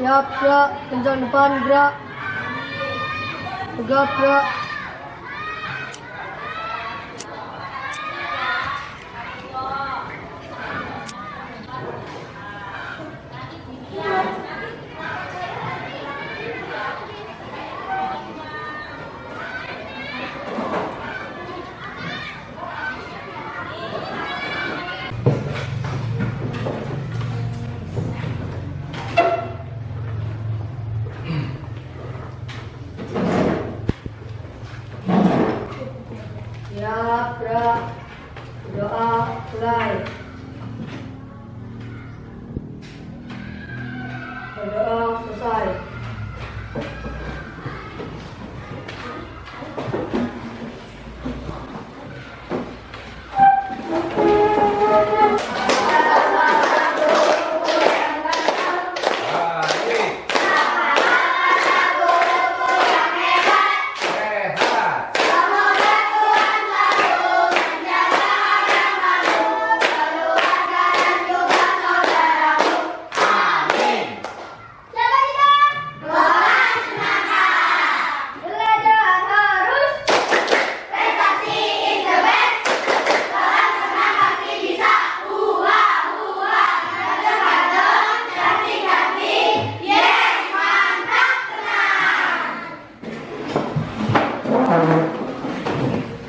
Siap, gerak. Kencang depan, gerak. Tegap, gerak. Siap, gerak. Doa, mulai. Berdoa, selesai.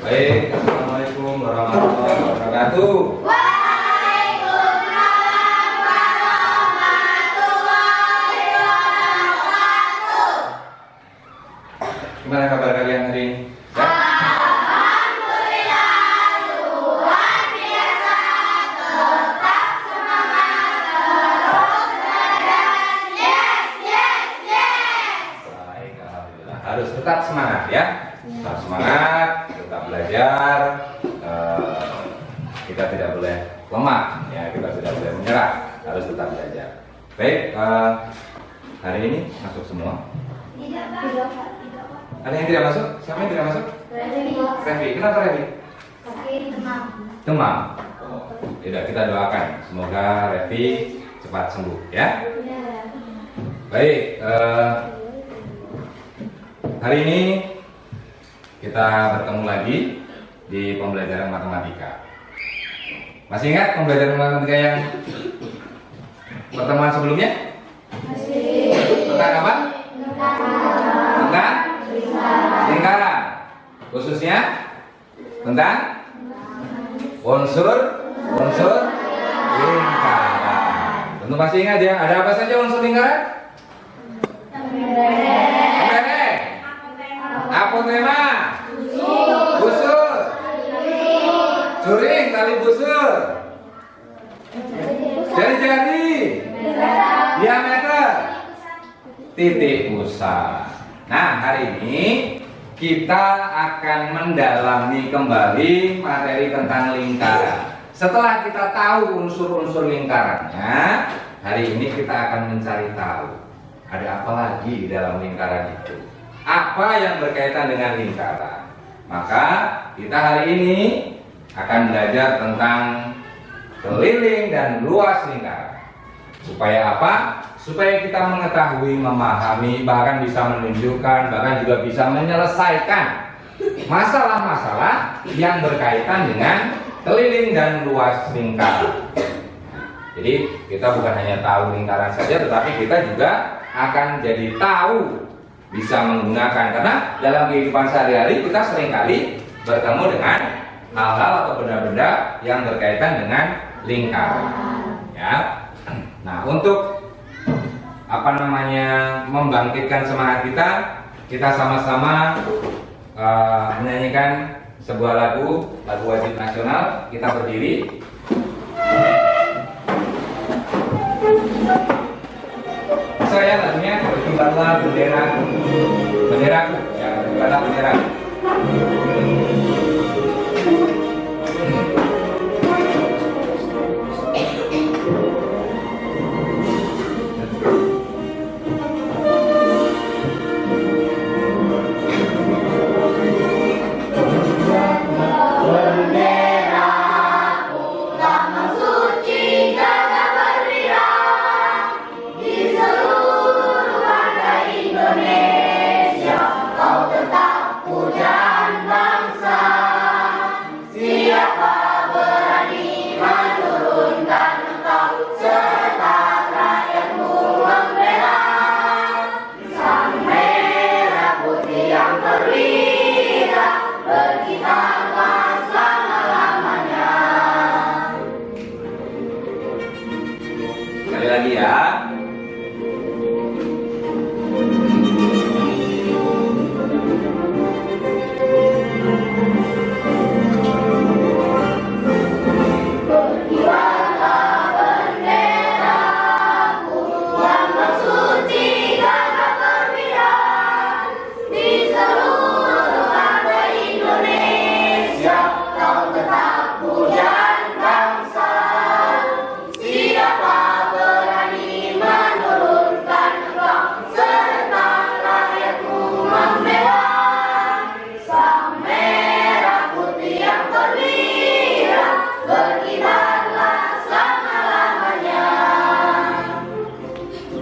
Baik, assalamualaikum warahmatullahi wabarakatuh. Waalaikumsalam warahmatullahi wabarakatuh. Gimana kabar kalian hari ini? Ya? Alhamdulillah, luar biasa. Tetap semangat, terus belajar. Yes, yes, yes. Baik, alhamdulillah. Harus tetap semangat ya. Tetap semangat, tetap belajar. Kita tidak boleh lemah, ya. Kita tidak boleh menyerah. Harus tetap belajar. Baik, hari ini masuk semua. Tidak, Pak. Ada yang tidak masuk? Siapa yang tidak masuk? Revi. Kenapa Revi? Kaki demam. Demam. Ya, kita doakan semoga Revi cepat sembuh ya. Baik, hari ini kita bertemu lagi di pembelajaran matematika. Masih ingat pembelajaran matematika yang pertemuan sebelumnya? Masih. Tentang apa? Tentang lingkaran. Khususnya tentang unsur lingkaran. Tentu masih ingat ya, ada apa saja unsur lingkaran? Tempereng, apotema, busur, suring, tali busur, jari-jari, diameter, titik pusat. Nah, hari ini kita akan mendalami kembali materi tentang lingkaran. Setelah kita tahu unsur-unsur lingkarannya, hari ini kita akan mencari tahu ada apa lagi di dalam lingkaran itu. Apa yang berkaitan dengan lingkaran? Maka kita hari ini akan belajar tentang keliling dan luas lingkaran. Supaya apa? Supaya kita mengetahui, memahami, bahkan bisa menunjukkan, bahkan juga bisa menyelesaikan masalah-masalah yang berkaitan dengan keliling dan luas lingkaran. Jadi kita bukan hanya tahu lingkaran saja, tetapi kita juga akan jadi tahu, bisa menggunakan. Karena dalam kehidupan sehari-hari kita seringkali bertemu dengan hal-hal atau benda-benda yang berkaitan dengan lingkaran. Ya. Nah, untuk membangkitkan semangat kita sama-sama menyanyikan sebuah lagu wajib nasional. Kita berdiri. Saya lagunya berkibarlah benderaku, ya, berkibarlah benderaku. Suci gagah berdiri di seluruh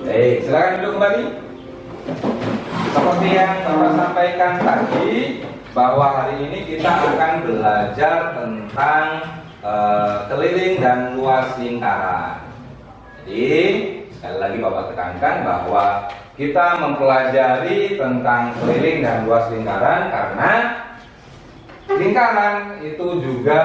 Baik, silakan duduk kembali. Seperti yang Bapak sampaikan tadi, bahwa hari ini kita akan belajar tentang keliling dan luas lingkaran. Jadi sekali lagi Bapak tekankan bahwa kita mempelajari tentang keliling dan luas lingkaran karena lingkaran itu juga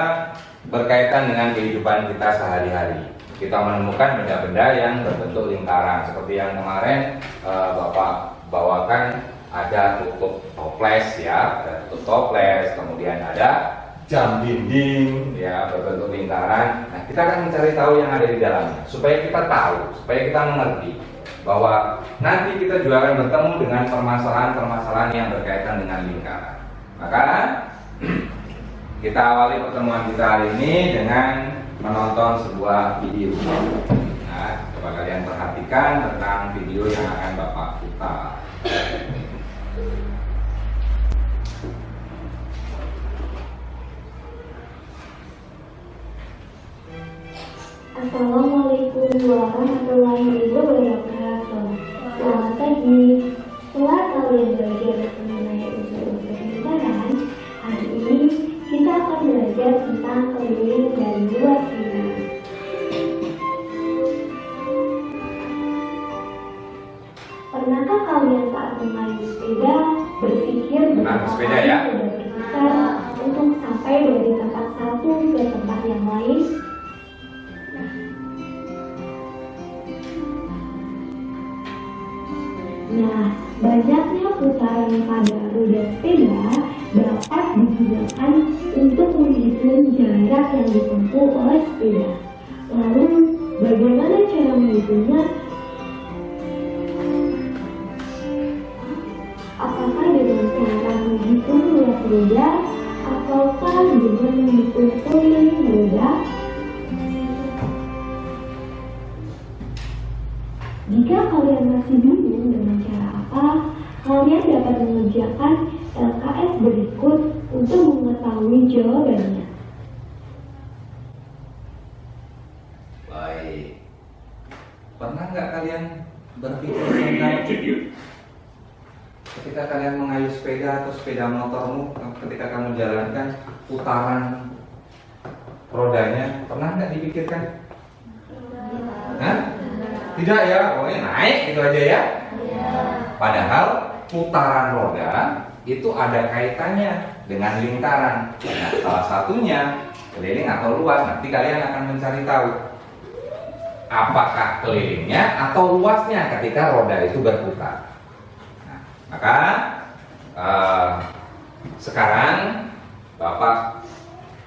berkaitan dengan kehidupan kita sehari-hari. Kita menemukan benda-benda yang berbentuk lingkaran, seperti yang kemarin Bapak bawakan, ada tutup toples ya, ada tutup toples, kemudian ada jam dinding ya berbentuk lingkaran. Nah, kita akan mencari tahu yang ada di dalamnya supaya kita tahu, supaya kita mengerti bahwa nanti kita juga akan bertemu dengan permasalahan-permasalahan yang berkaitan dengan lingkaran. Maka kita awali pertemuan kita hari ini dengan menonton sebuah video. Nah, coba kalian perhatikan tentang video yang akan Bapak putar. Assalamualaikum warahmatullahi wabarakatuh. Selamat pagi. Setelah kalian belajar mengenai unsur-unsur lingkaran, hari ini kita akan belajar tentang keliling dan luas lingkaran. Pernahkah kalian saat mengayuh sepeda berpikir betapa sepeda ya? sudah berputar untuk sampai dari tempat satu ke tempat yang lain? Nah, banyaknya putaran pada roda sepeda dapat digunakan untuk menghitung jarak yang ditempuh oleh sepeda. Lalu, bagaimana cara menghitungnya? Apakah dengan cara menghitung luas roda ataukah dengan menghitung keliling roda? Jika kalian masih bingung dengan cara apa, kalian dapat mengerjakan LKS berikut untuk mengetahui jawabannya. Baik. Pernah nggak kalian berpikir tentang ketika kalian mengayuh sepeda atau sepeda motormu, ketika kamu jalankan putaran rodanya, pernah nggak dipikirkan? Hah? Tidak ya, pokoknya naik gitu aja ya. Padahal putaran roda itu ada kaitannya dengan lingkaran. Nah, salah satunya keliling atau luas. Nanti kalian akan mencari tahu apakah kelilingnya atau luasnya ketika roda itu berputar. Nah, maka sekarang Bapak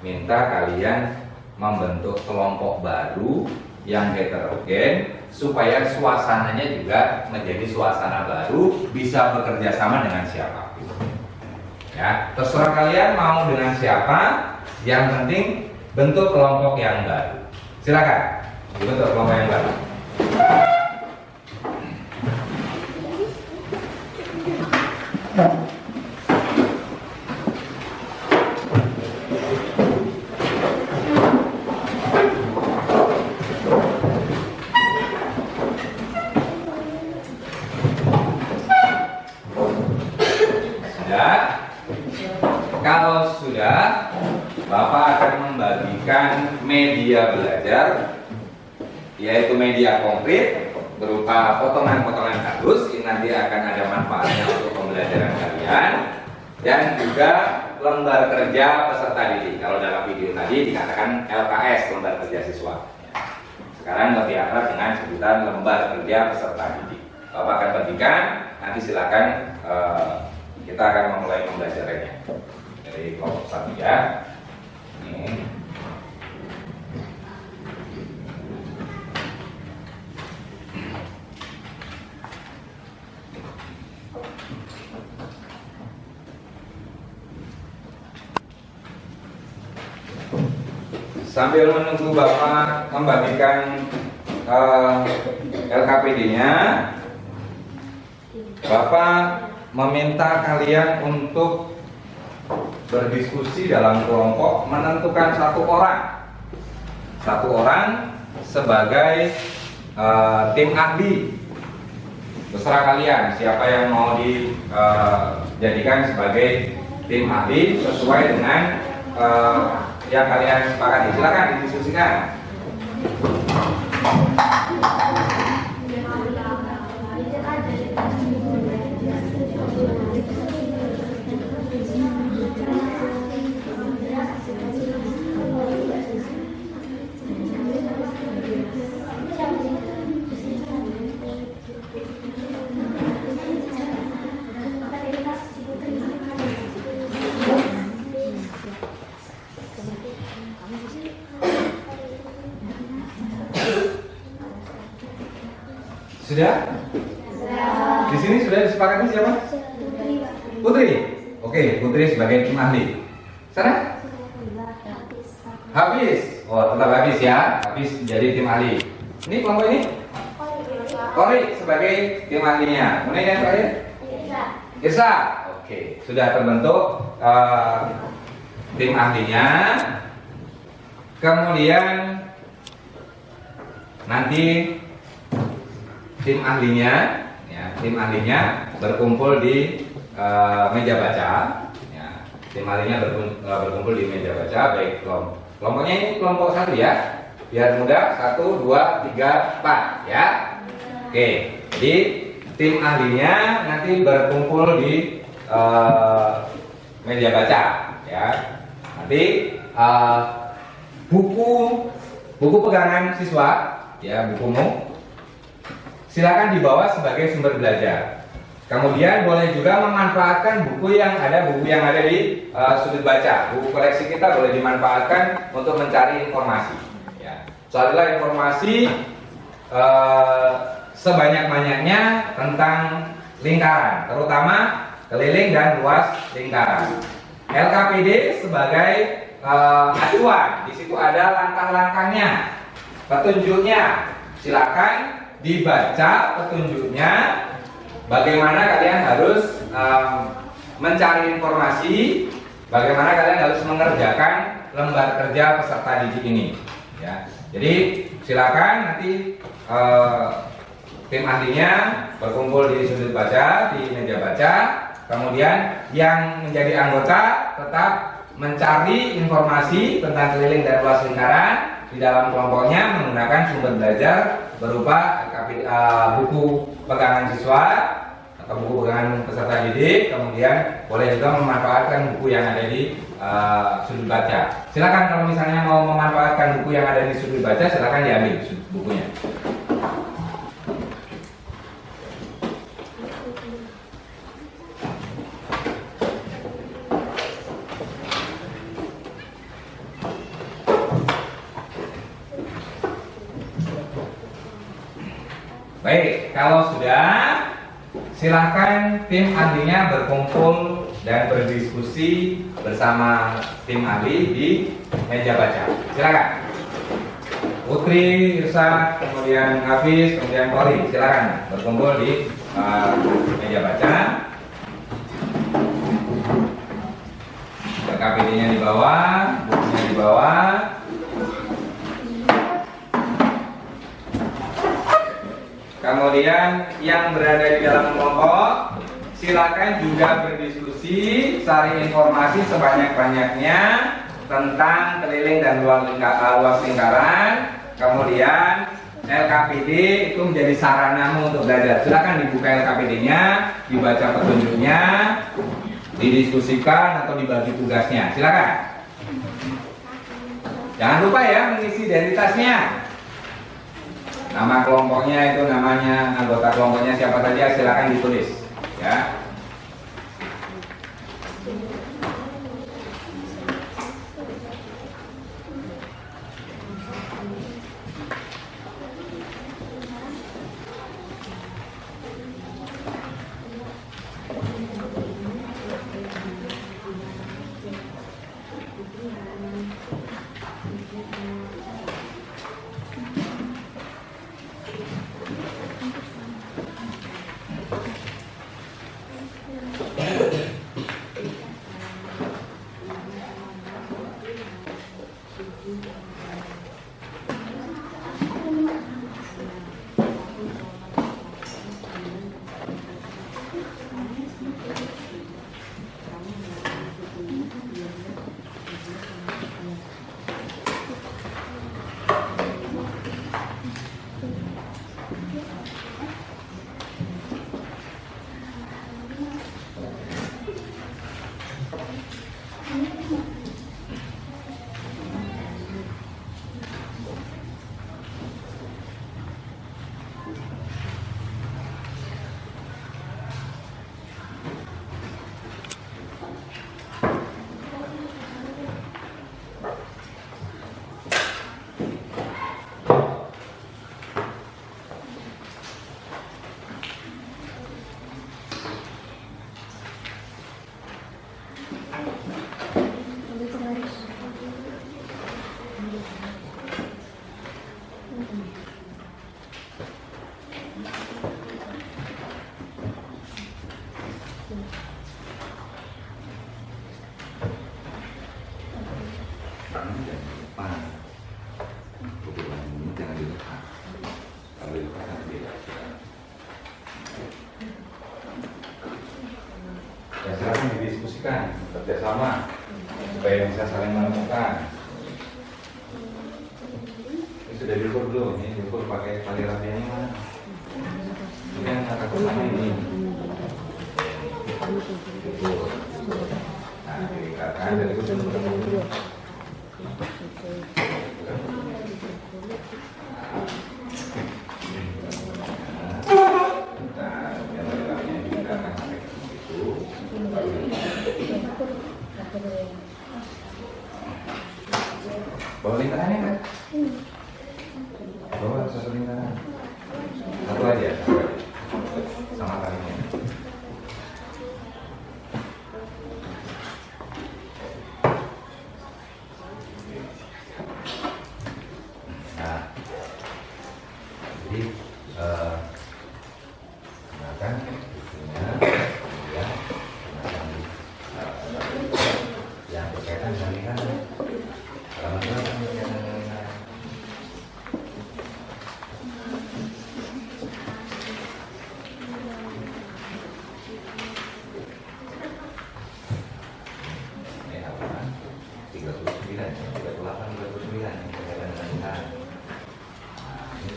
minta kalian membentuk kelompok baru yang heterogen supaya suasananya juga menjadi suasana baru, bisa bekerja sama dengan siapapun. Ya, terserah kalian mau dengan siapa, yang penting bentuk kelompok yang baru. Silakan bentuk kelompok yang baru. Kalau sudah, Bapak akan membagikan media belajar, yaitu media konkret berupa potongan-potongan kardus. Ini nanti akan ada manfaatnya untuk pembelajaran kalian, dan juga lembar kerja peserta didik. Kalau dalam video tadi dikatakan LKS, lembar kerja siswa. Sekarang lebih akrab dengan sebutan lembar kerja peserta didik. Bapak akan bagikan, nanti silakan kita akan memulai pembelajarannya. Dari kelompok 1 ya. Ini. Sambil menunggu Bapak membagikan LKPD-nya, Bapak meminta kalian untuk berdiskusi dalam kelompok, menentukan satu orang sebagai tim ahli Terserah kalian siapa yang mau dijadikan sebagai tim ahli sesuai dengan yang kalian sepakati. Silakan didiskusikan. Sudah? Di sini sudah disepakati siapa? Putri. Oke, Putri sebagai tim ahli. Sana? Hafiz. Oh, tetap Hafiz ya. Hafiz jadi tim ahli. Ini kelompok ini? Kori sebagai tim ahlinya. Kemudian yang terakhir? Irsa. Oke, sudah terbentuk tim ahlinya. Kemudian nanti tim ahlinya berkumpul di meja baca. Ya, tim ahlinya berkumpul di meja baca. Baik, kelompoknya ini kelompok 1 ya, biar mudah. 1, 2, 3, 4 ya. Oke, jadi tim ahlinya nanti berkumpul di meja baca ya. Nanti buku pegangan siswa ya, bukumu silakan dibawa sebagai sumber belajar. Kemudian boleh juga memanfaatkan buku yang ada di sudut baca. Buku koleksi kita boleh dimanfaatkan untuk mencari informasi. Ya. Carilah informasi sebanyak-banyaknya tentang lingkaran, terutama keliling dan luas lingkaran. LKPD sebagai acuan. Di situ ada langkah-langkahnya, petunjuknya. Silakan dibaca petunjuknya, bagaimana kalian harus mencari informasi, bagaimana kalian harus mengerjakan lembar kerja peserta didik ini ya. Jadi silakan nanti tim ahlinya berkumpul di sudut baca, di meja baca. Kemudian yang menjadi anggota tetap mencari informasi tentang keliling dan luas lingkaran di dalam kelompoknya menggunakan sumber belajar berupa buku pegangan siswa atau buku pegangan peserta didik. Kemudian boleh juga memanfaatkan buku yang ada di sudut baca. Silakan kalau misalnya mau memanfaatkan buku yang ada di sudut baca, silakan diambil bukunya. Baik, kalau sudah, silahkan tim ahlinya berkumpul dan berdiskusi bersama tim ahli di meja baca. Silakan. Putri, Irsa, kemudian Hafiz, kemudian Kori, silakan berkumpul di meja baca. KPD-nya di bawah, bukunya di bawah. Kemudian yang berada di dalam kelompok silakan juga berdiskusi, cari informasi sebanyak-banyaknya tentang keliling dan luas lingkaran. Kemudian LKPD itu menjadi saranamu untuk belajar. Silakan dibuka LKPD-nya, dibaca petunjuknya, didiskusikan atau dibagi tugasnya. Silakan. Jangan lupa ya mengisi identitasnya. Nama kelompoknya itu, namanya anggota kelompoknya siapa saja, silakan ditulis ya. Ini jangan di depan. Pukulan ini jangan di depan. Kalau di depan nanti beda. Ya silahkan didiskusikan, kerjasama supaya bisa saling menemukan. Ini sudah diukur belum? Ini diukur pakai tali rapiannya mana? Ini yang kata pertama ini. Diukur. Nah, diikatkan dari itu dulu. Bawa lingkarannya kan? Bawa satu lingkaran. Satu aja. Sama talinya. Nah, jadi gunakan itunya, kemudian gunakan yang berkaitan dengan lingkaran.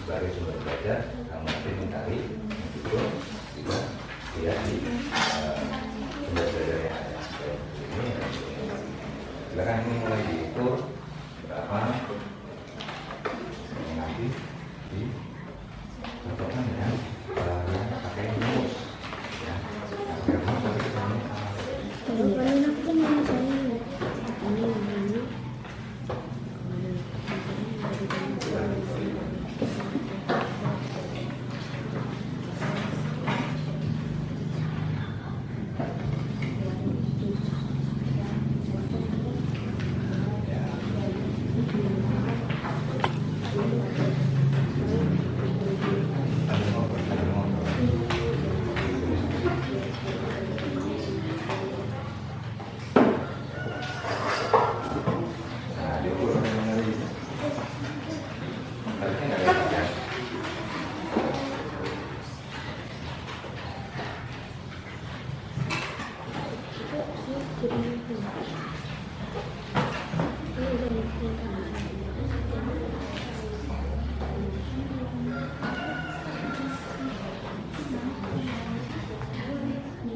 Sebagai sumber belajar, kamu nanti mencari itu juga dia di sumber belajar yang ada. Ini silakan ini mulai diukur berapa nanti di contohkan dengan yang pakai rumus ya. Karena nanti kami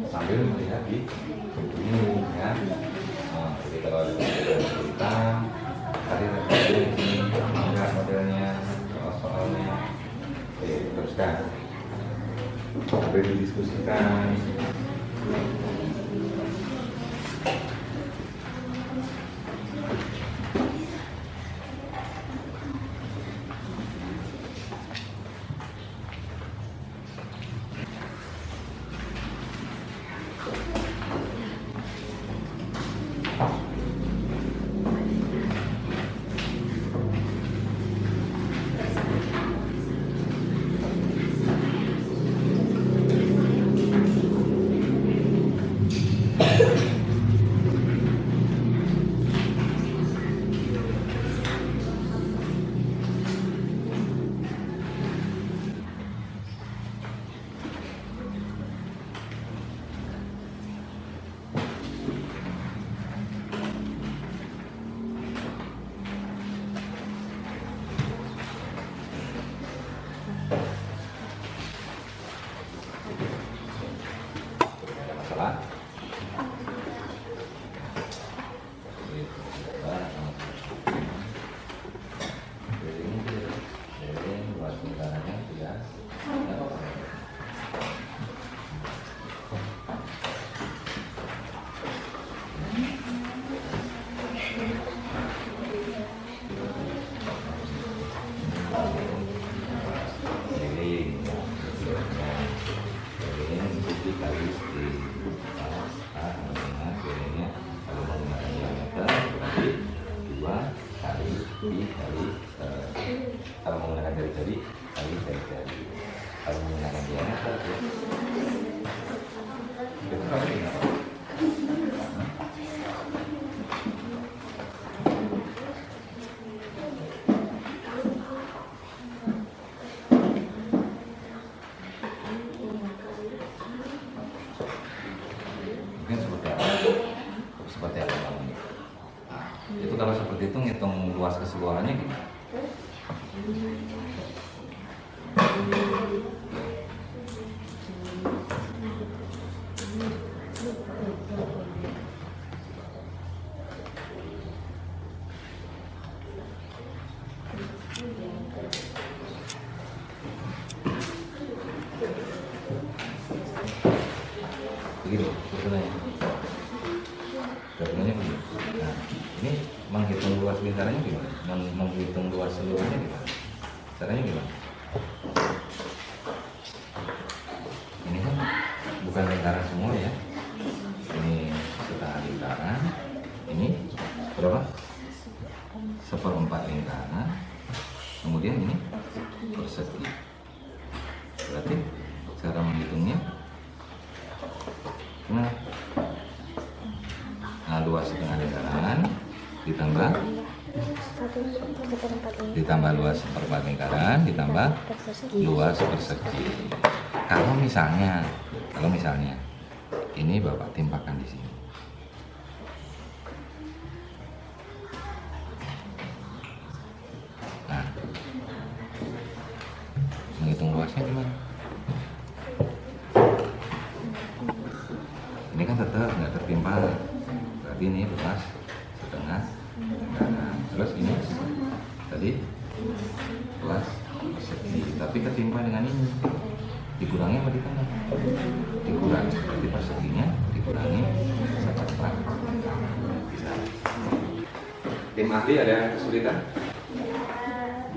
sambil melihat di ini ya. Jadi kalau ada cerita tadi ada ini enggak modelnya, soalnya teruskan sambil didiskusikan. Ini seperti itu ngitung luas keseluruhannya gimana? Begitu, betulnya. Betulnya begitu. Nah, ini menghitung luas lingkarannya gimana? Menghitung luas seluruhnya gimana? Caranya gimana? Ini kan bukan lingkaran semua ya. Ini setengah lingkaran. Ini berapa? 1/4 lingkaran. Kemudian ini persegi. Berarti cara menghitungnya gimana? Nah, luas setengah lingkaran ditambah luas 1/4 lingkaran ditambah luas persegi. Kalau misalnya ini Bapak timpakan di sini. Nah, menghitung luasnya gimana? Ini kan tetap nggak tertimpal, berarti ini luas setengah. Nah, terus ini tadi luas persegi, tapi ketimpa dengan ini dikurangi apa ditambah? Dikurangi, berarti perseginya dikurangi 1/4. Bisa. Tim ahli ada kesulitan?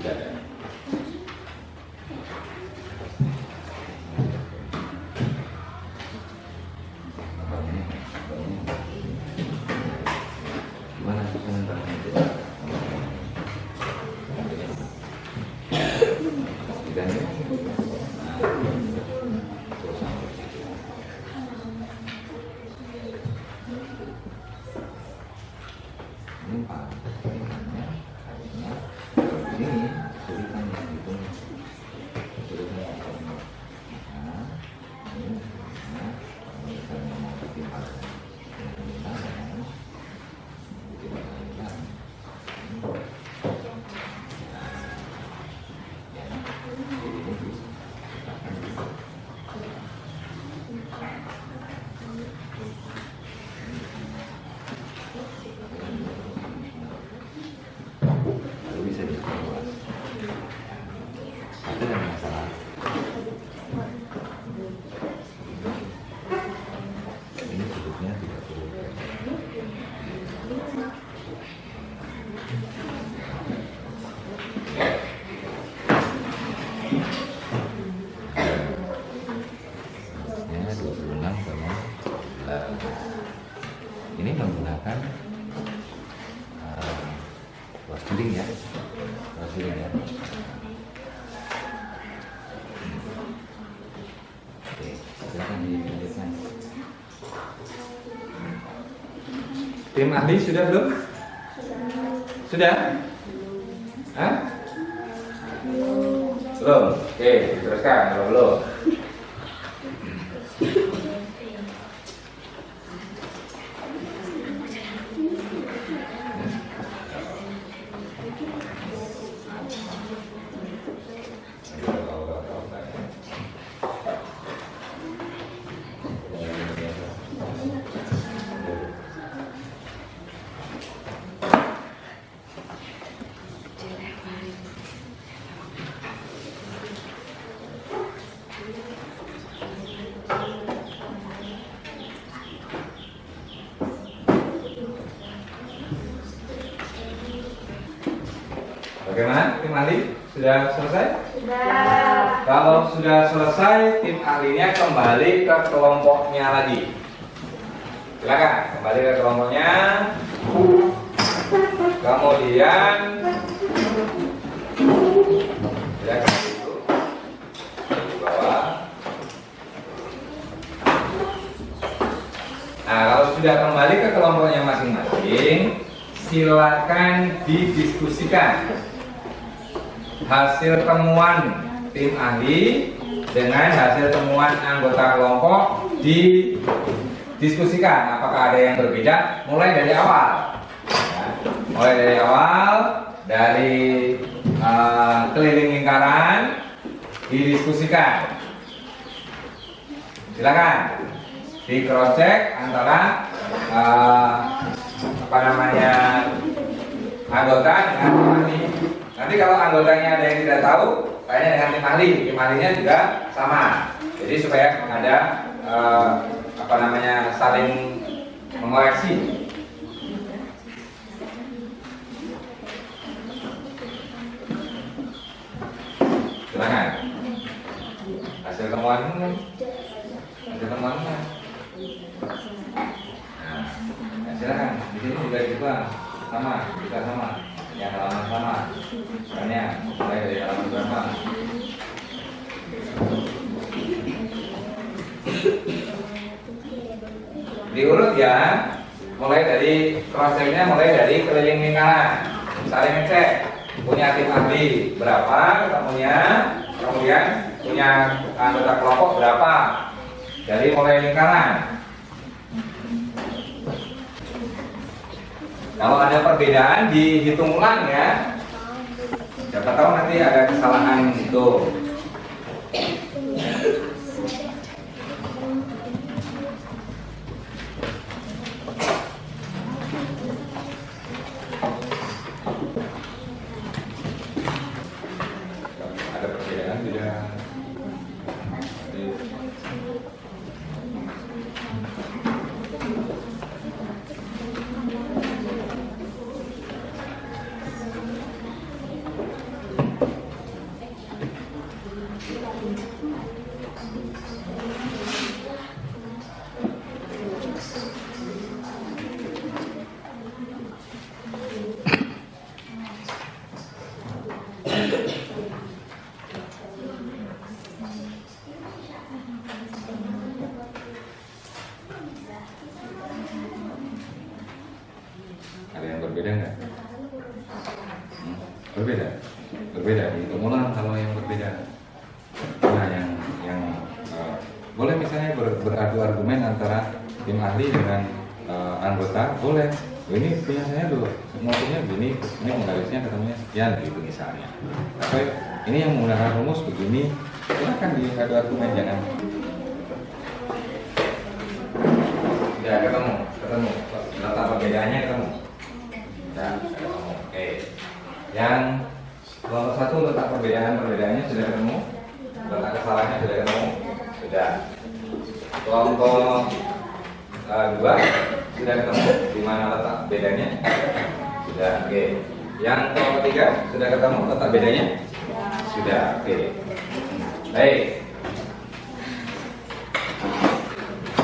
Tidak ada. Gimana komentarnya? Tidak ya? Ini Pak, ini sulitannya itu misalnya mau ketimbang lalu bisa diperluas. Itu yang masalah. Ini sudutnya tidak perlu. Ya, 26,11. Ini menggunakan luas piring ya, luas piring ya. Oke, silakan dilanjutkan. Tim ahli sudah belum? Sudah? Hah? Belum? Oke, teruskan kalau belum. Bagaimana tim ahli? Sudah selesai? Sudah. Kalau sudah selesai, tim ahlinya kembali ke kelompoknya lagi. Silakan kembali ke kelompoknya. Kemudian silakan duduk di bawah. Nah, kalau sudah kembali ke kelompoknya masing-masing, silakan didiskusikan hasil temuan tim ahli dengan hasil temuan anggota kelompok, didiskusikan apakah ada yang berbeda mulai dari awal ya. Mulai dari awal, dari keliling lingkaran, didiskusikan. Silakan di cross check antara anggota dengan tim ahli. Nanti kalau anggotanya ada yang tidak tahu, tanya dengan tim ahli. Tim ahlinya juga sama. Jadi supaya ada saling mengoreksi. Silakan. Hasil temuannya. Nah, silakan. Di sini juga sama, yang halaman sama. Misalnya mulai dari halaman berapa? Diurut ya, mulai dari cross-check-nya mulai dari keliling lingkaran, saling ngecek punya tim ahli berapa ketemunya, kemudian punya anggota kelompok berapa, dari mulai lingkaran. Kalau ada perbedaan dihitung ulang ya, siapa tahu nanti ada kesalahan itu. Ada perbedaan tidak? Ada yang berbeda nggak? Berbeda. Hitung ulang kalau yang berbeda. Nah, yang boleh misalnya beradu argumen antara tim ahli dengan anggota, boleh. Ini punya saya dulu, maksudnya begini, ini penggarisnya ketemunya sekian gitu misalnya. Tapi ini yang menggunakan rumus begini, silakan diadu argumen, jangan. Ya ketemu. Letak perbedaannya ketemu. Ya, ketemu. Oke. Yang kelompok 1 letak perbedaannya sudah ketemu. Letak kesalahannya sudah ketemu. Sudah. Kelompok 2 sudah ketemu di mana letak bedanya. Sudah. Oke. Yang kelompok 3 sudah ketemu letak bedanya. Sudah. Oke. Baik.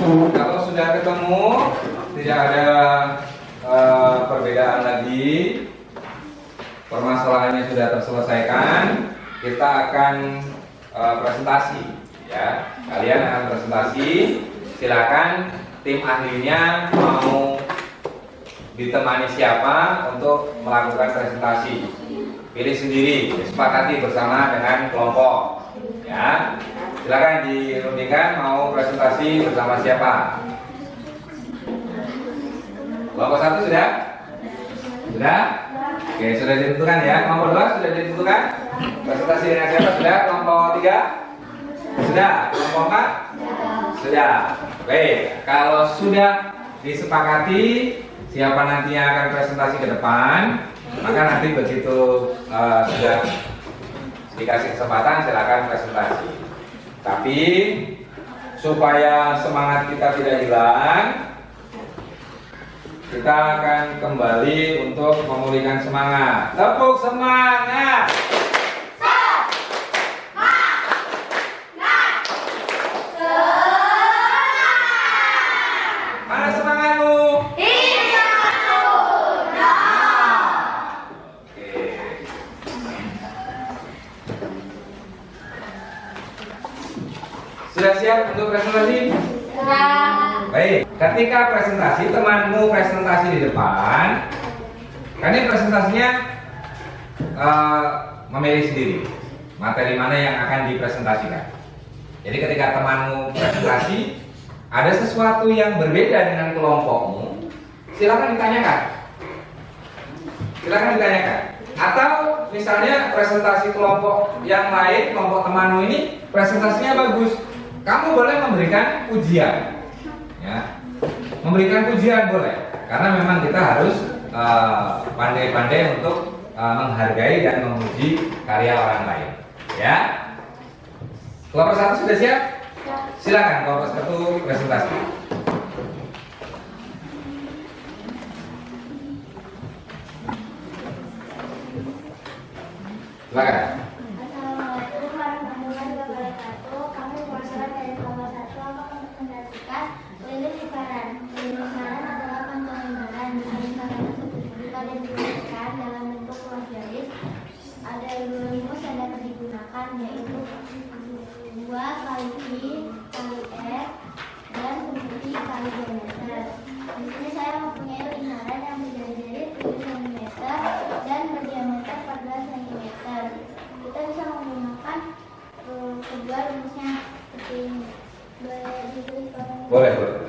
Kalau sudah ketemu, tidak ada perbedaan lagi, permasalahannya sudah terselesaikan, kita akan presentasi ya. Kalian akan presentasi, silakan tim ahlinya mau ditemani siapa untuk melakukan presentasi. Pilih sendiri, disepakati bersama dengan kelompok ya. Silakan dirundingkan mau presentasi bersama siapa. Kelompok 1 sudah? Sudah? Oke, sudah ditentukan ya. Kelompok 2 sudah ditentukan? Presentasi dengan siapa? Sudah? Kelompok 3? Sudah? Kelompok 4? Sudah. Baik, kalau sudah disepakati siapa nanti yang akan presentasi ke depan, maka nanti begitu sudah dikasih kesempatan silakan presentasi. Tapi supaya semangat kita tidak hilang, kita akan kembali untuk memulihkan semangat. Tepuk semangat. Mana semangatmu? Sudah siap untuk presentasi? Baik, ketika presentasi, temanmu presentasi di depan. Kan ini presentasinya memilih sendiri materi mana yang akan dipresentasikan. Jadi ketika temanmu presentasi, ada sesuatu yang berbeda dengan kelompokmu, silakan ditanyakan. Silakan ditanyakan. Atau misalnya presentasi kelompok yang lain, kelompok temanmu ini presentasinya bagus, kamu boleh memberikan ujian, ya, memberikan ujian boleh, karena memang kita harus pandai-pandai untuk menghargai dan memuji karya orang lain, ya. Kelompok 1 sudah siap? Silakan kelompok 1 presentasi. Silakan. Assalamualaikum warahmatullahi wabarakatuh. Kami perwakilan dari kelompok 1 akan mempresentasikan lilin lingkaran. Lilin lingkaran adalah kantong lingkaran. Lingkaran tersebut jika dirumuskan dalam bentuk ruas garis, ada 2 rumus yang dapat digunakan, yaitu 2 kali I kali R dan fungsi kali diameter. Di sini saya mempunyai lingkaran yang berjari-jari 7 cm dan berdiameter 14 cm. Kita bisa menggunakan kedua rumusnya seperti ini. Boleh ditulis kolom. Boleh, boleh.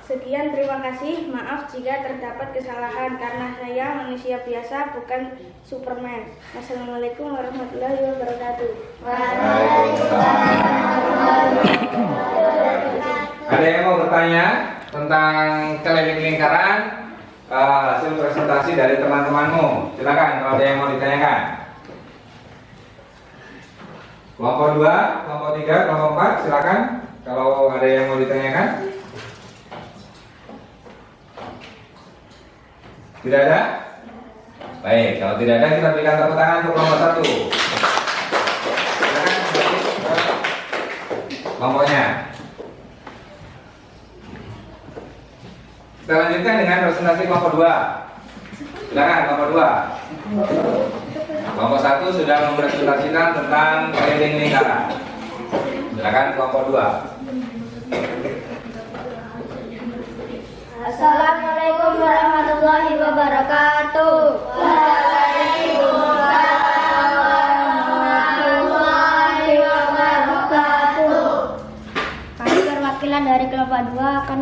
Sekian, terima kasih. Maaf jika terdapat kesalahan karena saya manusia biasa, bukan Superman. Assalamualaikum warahmatullahi wabarakatuh. Ada yang mau bertanya tentang keliling lingkaran, hasil presentasi dari teman-temanmu? Silakan kalau ada yang mau ditanyakan. Kelompok 2, kelompok 3, kelompok 4, silakan kalau ada yang mau ditanyakan. Tidak ada? Baik, kalau tidak ada kita berikan tepuk tangan untuk kelompok 1. Silakan kelompoknya. Kita lanjutkan dengan presentasi kelompok 2. Silakan kelompok 2. Kelompok 1 sudah mempresentasikan tentang keliling lingkaran. Silakan kelompok 2. Assalamualaikum warahmatullahi wabarakatuh. Waalaikumsalam warahmatullahi wabarakatuh. Kami perwakilan dari kelompok 2 akan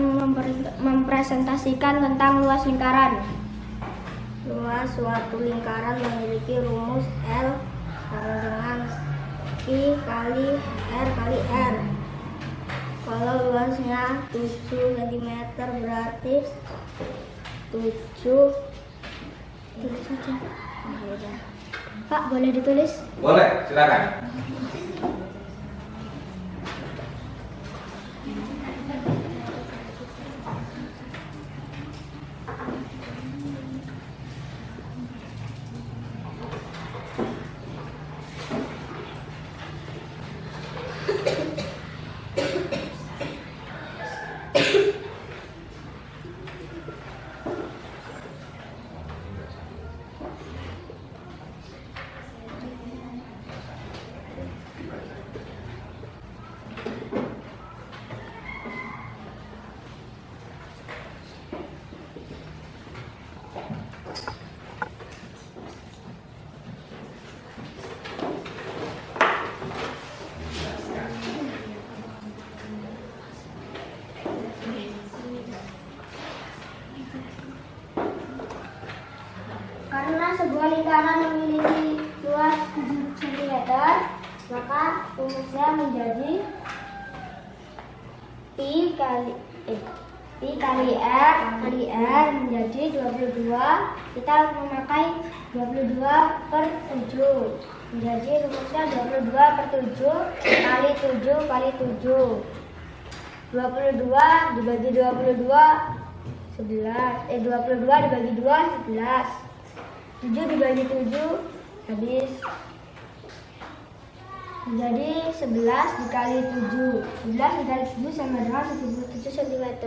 mempresentasikan tentang luas lingkaran. Luas suatu lingkaran memiliki rumus L sama dengan I kali R kali R. Kalau luasnya 7 cm berarti 7 saja. Pak, boleh ditulis? Boleh, silakan. Sebuah lingkaran memiliki luas 7 cm, maka rumusnya menjadi Pi kali R kali R menjadi 22. Kita harus memakai 22 per 7. Menjadi rumusnya 22 per 7 kali 7 kali 7. 22 dibagi 22 11. 22 dibagi 2 11. 7 dibagi 7 habis. Menjadi 11 dikali 7. 11 dikali 7 sama dengan 77 cm.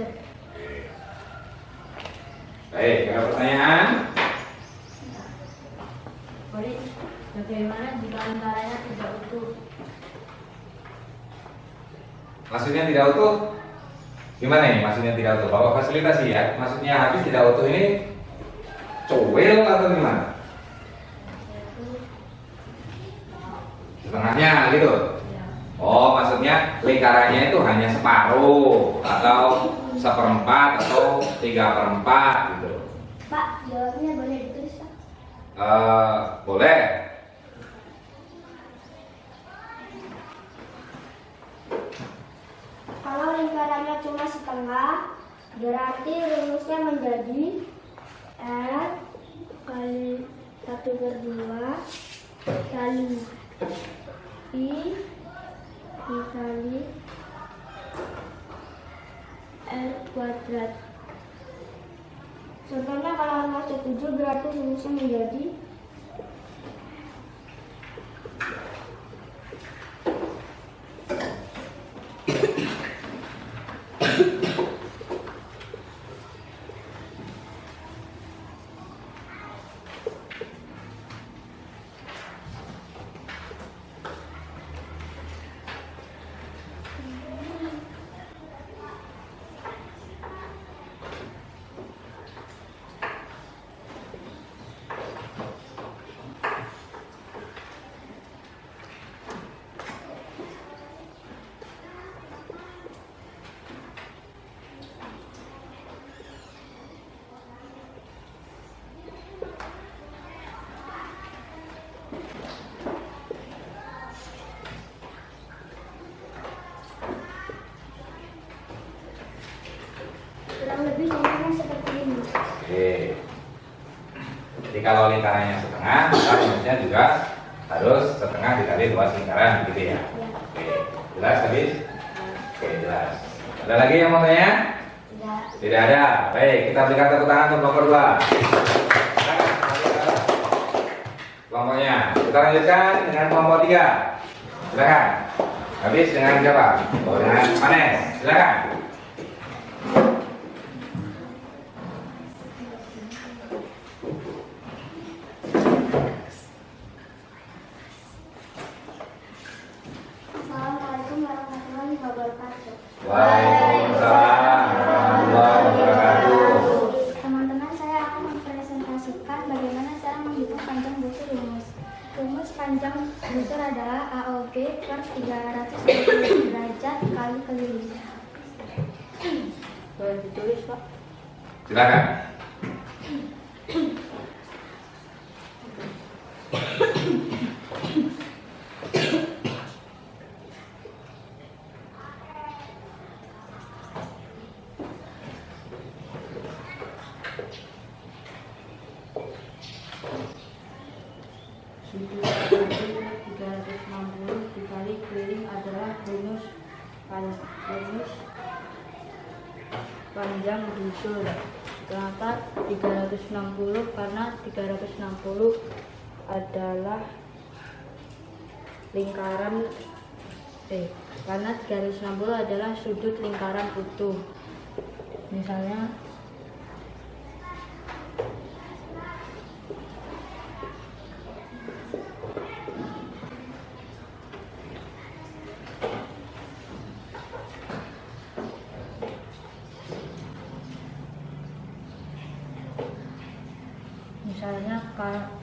Baik, ada pertanyaan? Bagaimana jika lingkarannya tidak utuh? Maksudnya tidak utuh? Gimana ini maksudnya tidak utuh? Bapak fasilitasi ya. Maksudnya habis tidak utuh ini cowel atau gimana? Setengahnya gitu. Oh, maksudnya lingkarannya itu hanya separuh atau seperempat atau 3/4 gitu. Pak, jawabnya boleh ditulis, Pak? Boleh. Kalau lingkarannya cuma setengah, berarti rumusnya menjadi R kali 1/2 kali I kali R kuadrat. Contohnya kalau rumusnya 7 berarti rumusnya menjadi kurang lebih lingkaran seperti ini. Oke. Jadi kalau lingkarannya setengah, maka rumusnya juga harus setengah dikali luas lingkaran, gitu ya. Oke, jelas habis? Oke, jelas. Ada lagi yang mau tanya? Tidak. Tidak ada. Baik, kita berikan tepuk tangan untuk kelompok 2. Kelompoknya. Kita lanjutkan dengan kelompok 3. Silakan. Habis dengan siapa? Oh, dengan Manes. Silakan. Assalamualaikum warahmatullahi wabarakatuh. Waalaikumsalam warahmatullahi wabarakatuh. Teman-teman, saya akan mempresentasikan bagaimana cara menghitung panjang busur rumus. Rumus panjang busur adalah AOB per 360 derajat kali keliling. Boleh ditulis, Pak? Silakan. Sudut 360 dikali keliling adalah rumus panjang busur. Kenapa 360? Karena 360 adalah karena 360 adalah sudut lingkaran utuh. Misalnya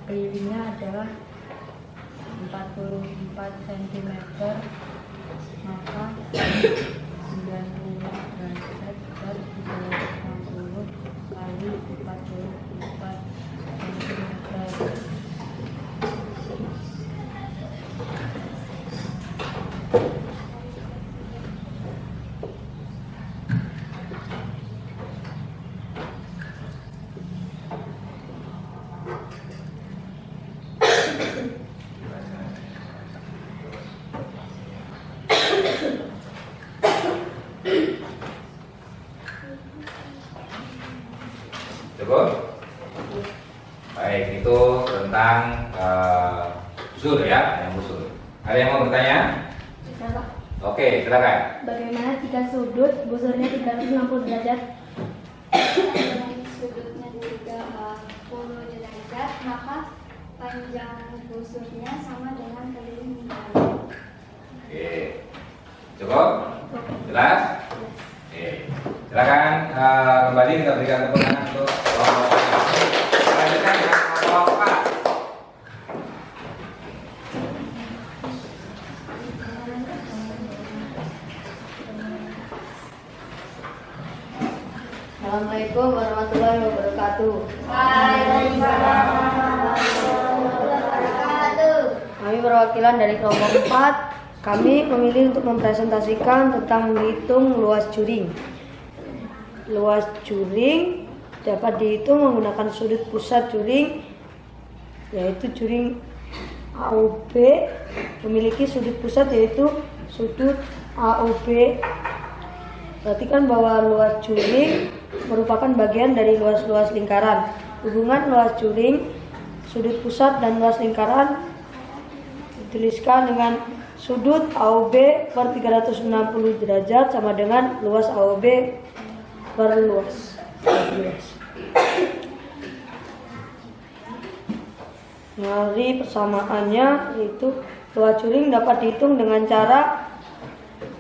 kelilingnya adalah 44 cm, maka 90 derajat per 360 kali 44 cm. Busur ya, yang busur. Ada yang mau bertanya? Oke, silakan. Bagaimana jika sudut busurnya 360 derajat? Sudutnya 30 derajat, maka panjang busurnya sama dengan keliling lingkaran. Oke, cukup? Jelas? Oke, silakan kembali kita berikan tepuk tangan untuk kelompok A. Selanjutnya dengan kelompok A. Assalamualaikum warahmatullahi wabarakatuh. Kami perwakilan dari kelompok 4. Kami memilih untuk mempresentasikan tentang menghitung luas juring. Luas juring dapat dihitung menggunakan sudut pusat juring, yaitu juring AOB memiliki sudut pusat yaitu sudut AOB. Perhatikan bahwa luas juring merupakan bagian dari luas-luas lingkaran. Hubungan luas juring, sudut pusat, dan luas lingkaran dituliskan dengan sudut AOB per 360 derajat sama dengan luas AOB per luas. Mari persamaannya, yaitu luas juring dapat dihitung dengan cara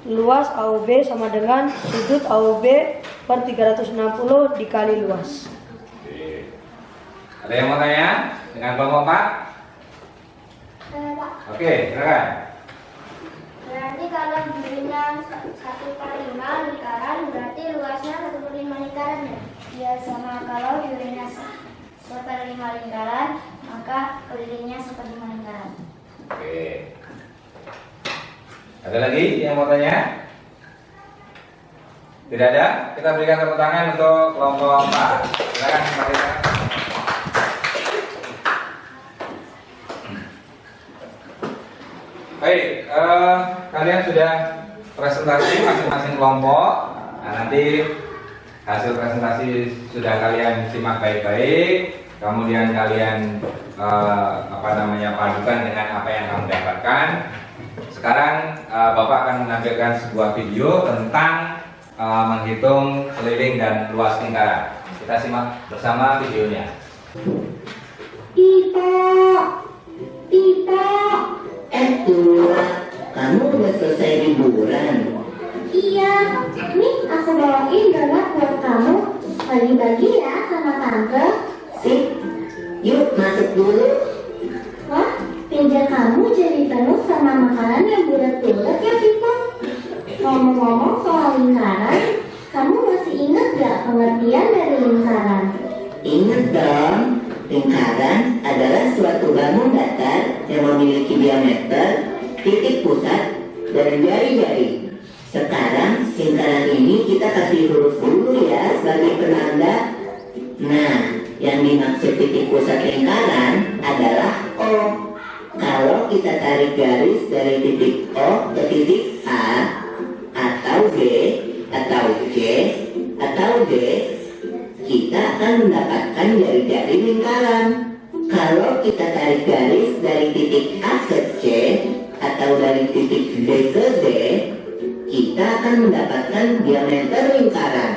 luas AOB sama dengan sudut AOB per 360 dikali luas. Oke. Ada yang mau tanya dengan kelompok 4? Oke, silakan. Berarti kalau juringnya 1/5 lingkaran, berarti luasnya 1/5 lingkaran ya? Ya, sama kalau juringnya 1/5 lingkaran, maka kelilingnya 1/5 lingkaran. Oke. Ada lagi yang mau tanya? Tidak ada? Kita berikan tepuk tangan untuk kelompok 4. Silakan kembali. Baik, kalian sudah presentasi masing-masing kelompok. Nah, nanti hasil presentasi sudah kalian simak baik-baik. Kemudian kalian padukan dengan apa yang kamu dapatkan. Sekarang Bapak akan menampilkan sebuah video tentang menghitung keliling dan luas lingkaran. Kita simak bersama videonya. Tita, kamu udah selesai liburan? Iya, nih aku bawain donat buat kamu. Bagi-bagi ya sama tante. Sip, yuk masuk dulu. Wah, meja kamu jadi penuh sama makanan yang bulat-bulat ya, Tita. Ngomong-ngomong soal lingkaran, kamu masih ingat gak pengertian dari lingkaran? Ingat dong, lingkaran adalah suatu bangun datar yang memiliki diameter, titik pusat, dan jari-jari. Sekarang lingkaran ini kita kasih huruf dulu ya sebagai penanda. Nah, yang dimaksud titik pusat lingkaran adalah O. Kalau kita tarik garis dari titik O ke titik A, atau B, atau C, atau D, kita akan mendapatkan jari-jari lingkaran. Kalau kita tarik garis dari titik A ke C, atau dari titik D ke D, kita akan mendapatkan diameter lingkaran.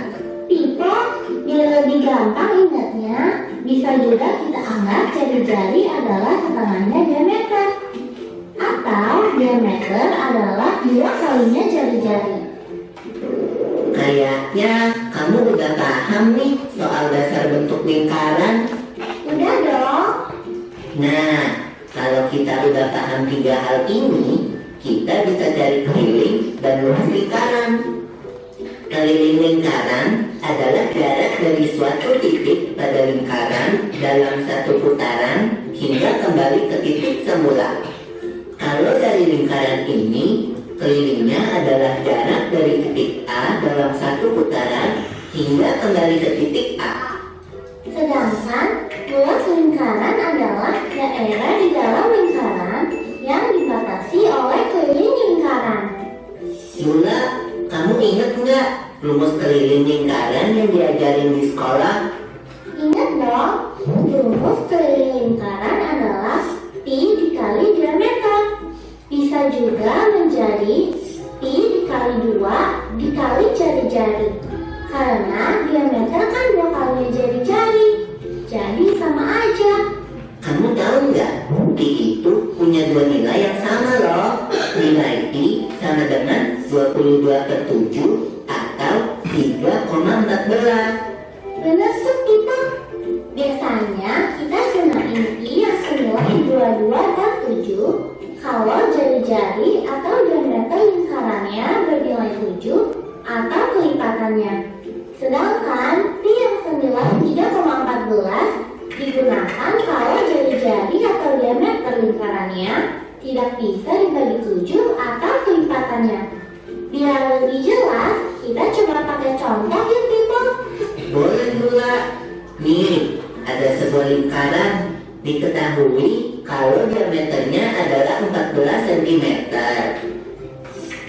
Tita, biar lebih gampang ingatnya, bisa juga kita anggap jari-jari adalah setengahnya diameter. Atau diameter adalah 2 kalinya jari-jari. Kayaknya kamu udah paham nih soal dasar bentuk lingkaran. Udah dong. Nah, kalau kita udah paham 3 hal ini, kita bisa cari keliling dan luas lingkaran. Keliling lingkaran adalah jarak dari suatu titik pada lingkaran dalam satu putaran hingga kembali ke titik semula. Kalau dari lingkaran ini, kelilingnya adalah jarak dari titik A dalam satu putaran hingga kembali ke titik A. Sedangkan luas lingkaran adalah daerah di dalam lingkaran yang dibatasi oleh keliling lingkaran. Yula, kamu ingat nggak rumus keliling lingkaran yang diajarin di sekolah? Ingat dong, rumus keliling lingkaran adalah pi dikali diameter. Bisa juga menjadi pi dikali 2 dikali jari-jari. Karena diameter kan 2 kali jari-jari. Jadi sama aja. Kamu tahu nggak? Pi itu punya dua nilai yang sama loh. Nilai pi sama dengan 22/7 atau 3,14. Bener tuh kita. Biasanya kita gunain pi yang senilai 22/7 kalau jari-jari atau diameter lingkarannya bernilai 7 atau kelipatannya. Sedangkan pi yang senilai 3,14 digunakan kalau jari-jari atau diameter lingkarannya tidak bisa dibagi 7 atau kelipatannya. Biar lebih jelas, kita coba pakai contoh yuk people. Boleh Gula. Nih, ada sebuah lingkaran. Diketahui kalau diameternya adalah 14 cm.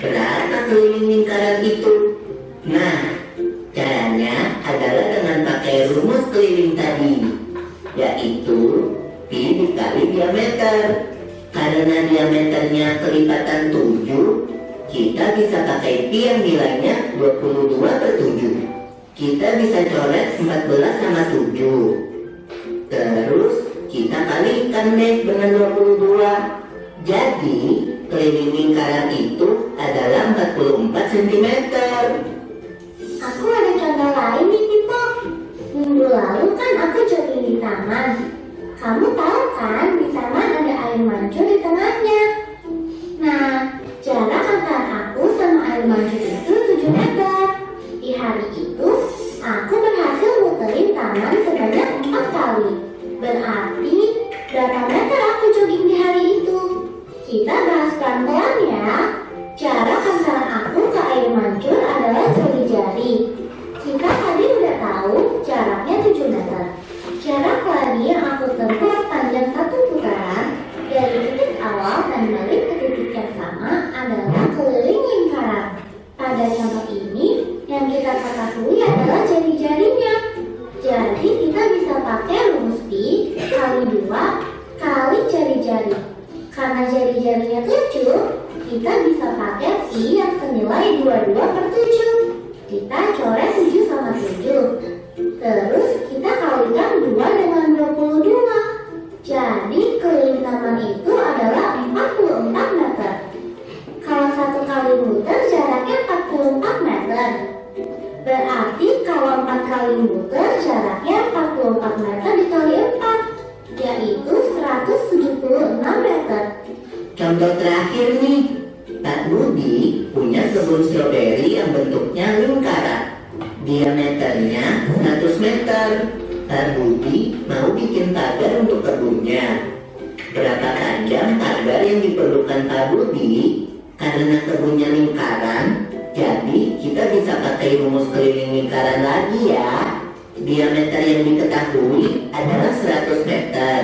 Berapa keliling lingkaran itu? Nah, caranya adalah dengan pakai rumus keliling tadi, yaitu pi dikali diameter. Karena diameternya kelipatan 7, kita bisa pakai pi yang nilainya 22/7. Kita bisa coret 14 sama 7. Terus kita kalikan deh dengan 22. Jadi keliling lingkaran itu adalah 44 cm. Aku ada contoh lain nih people. Minggu lalu kan aku jogging di taman. Kamu tahu kan di taman ada air mancur di tengahnya. Nah, jarak antara aku sama air mancur itu 7 meter. Di hari itu, aku berhasil muterin taman sebanyak 4 kali. Berarti, berapa meter aku jogging di hari itu? Kita bahas pelan-pelan ya. Jarak antara aku ke air mancur adalah jari-jari. Kita tadi udah tahu jaraknya 7 meter. Jarak lari yang aku tempuh sepanjang satu putaran dari titik awal dan balik ke titik yang sama adalah keliling lingkaran. Pada contoh ini, yang kita ketahui adalah jari-jarinya. Jadi kita bisa pakai rumus pi kali 2 kali jari-jari. Karena jari-jarinya 7, kita bisa pakai pi yang senilai 22/7. Kita coret 7 sama 7. Terus kita kalikan 2 dengan 22. Jadi keliling taman itu adalah 44 meter. Kalau satu kali muter jaraknya 44 meter. Berarti kalau 4 kali muter jaraknya 44 meter dikali 4, yaitu 176 meter. Contoh terakhir nih, Pak Budi punya kebun stroberi yang bentuknya lingkaran. Diameternya 100 meter. Pak Budi mau bikin pagar untuk kebunnya. Berapa panjang pagar yang diperlukan Pak Budi? Karena kebunnya lingkaran, jadi kita bisa pakai rumus keliling lingkaran lagi ya. Diameter yang diketahui adalah 100 meter.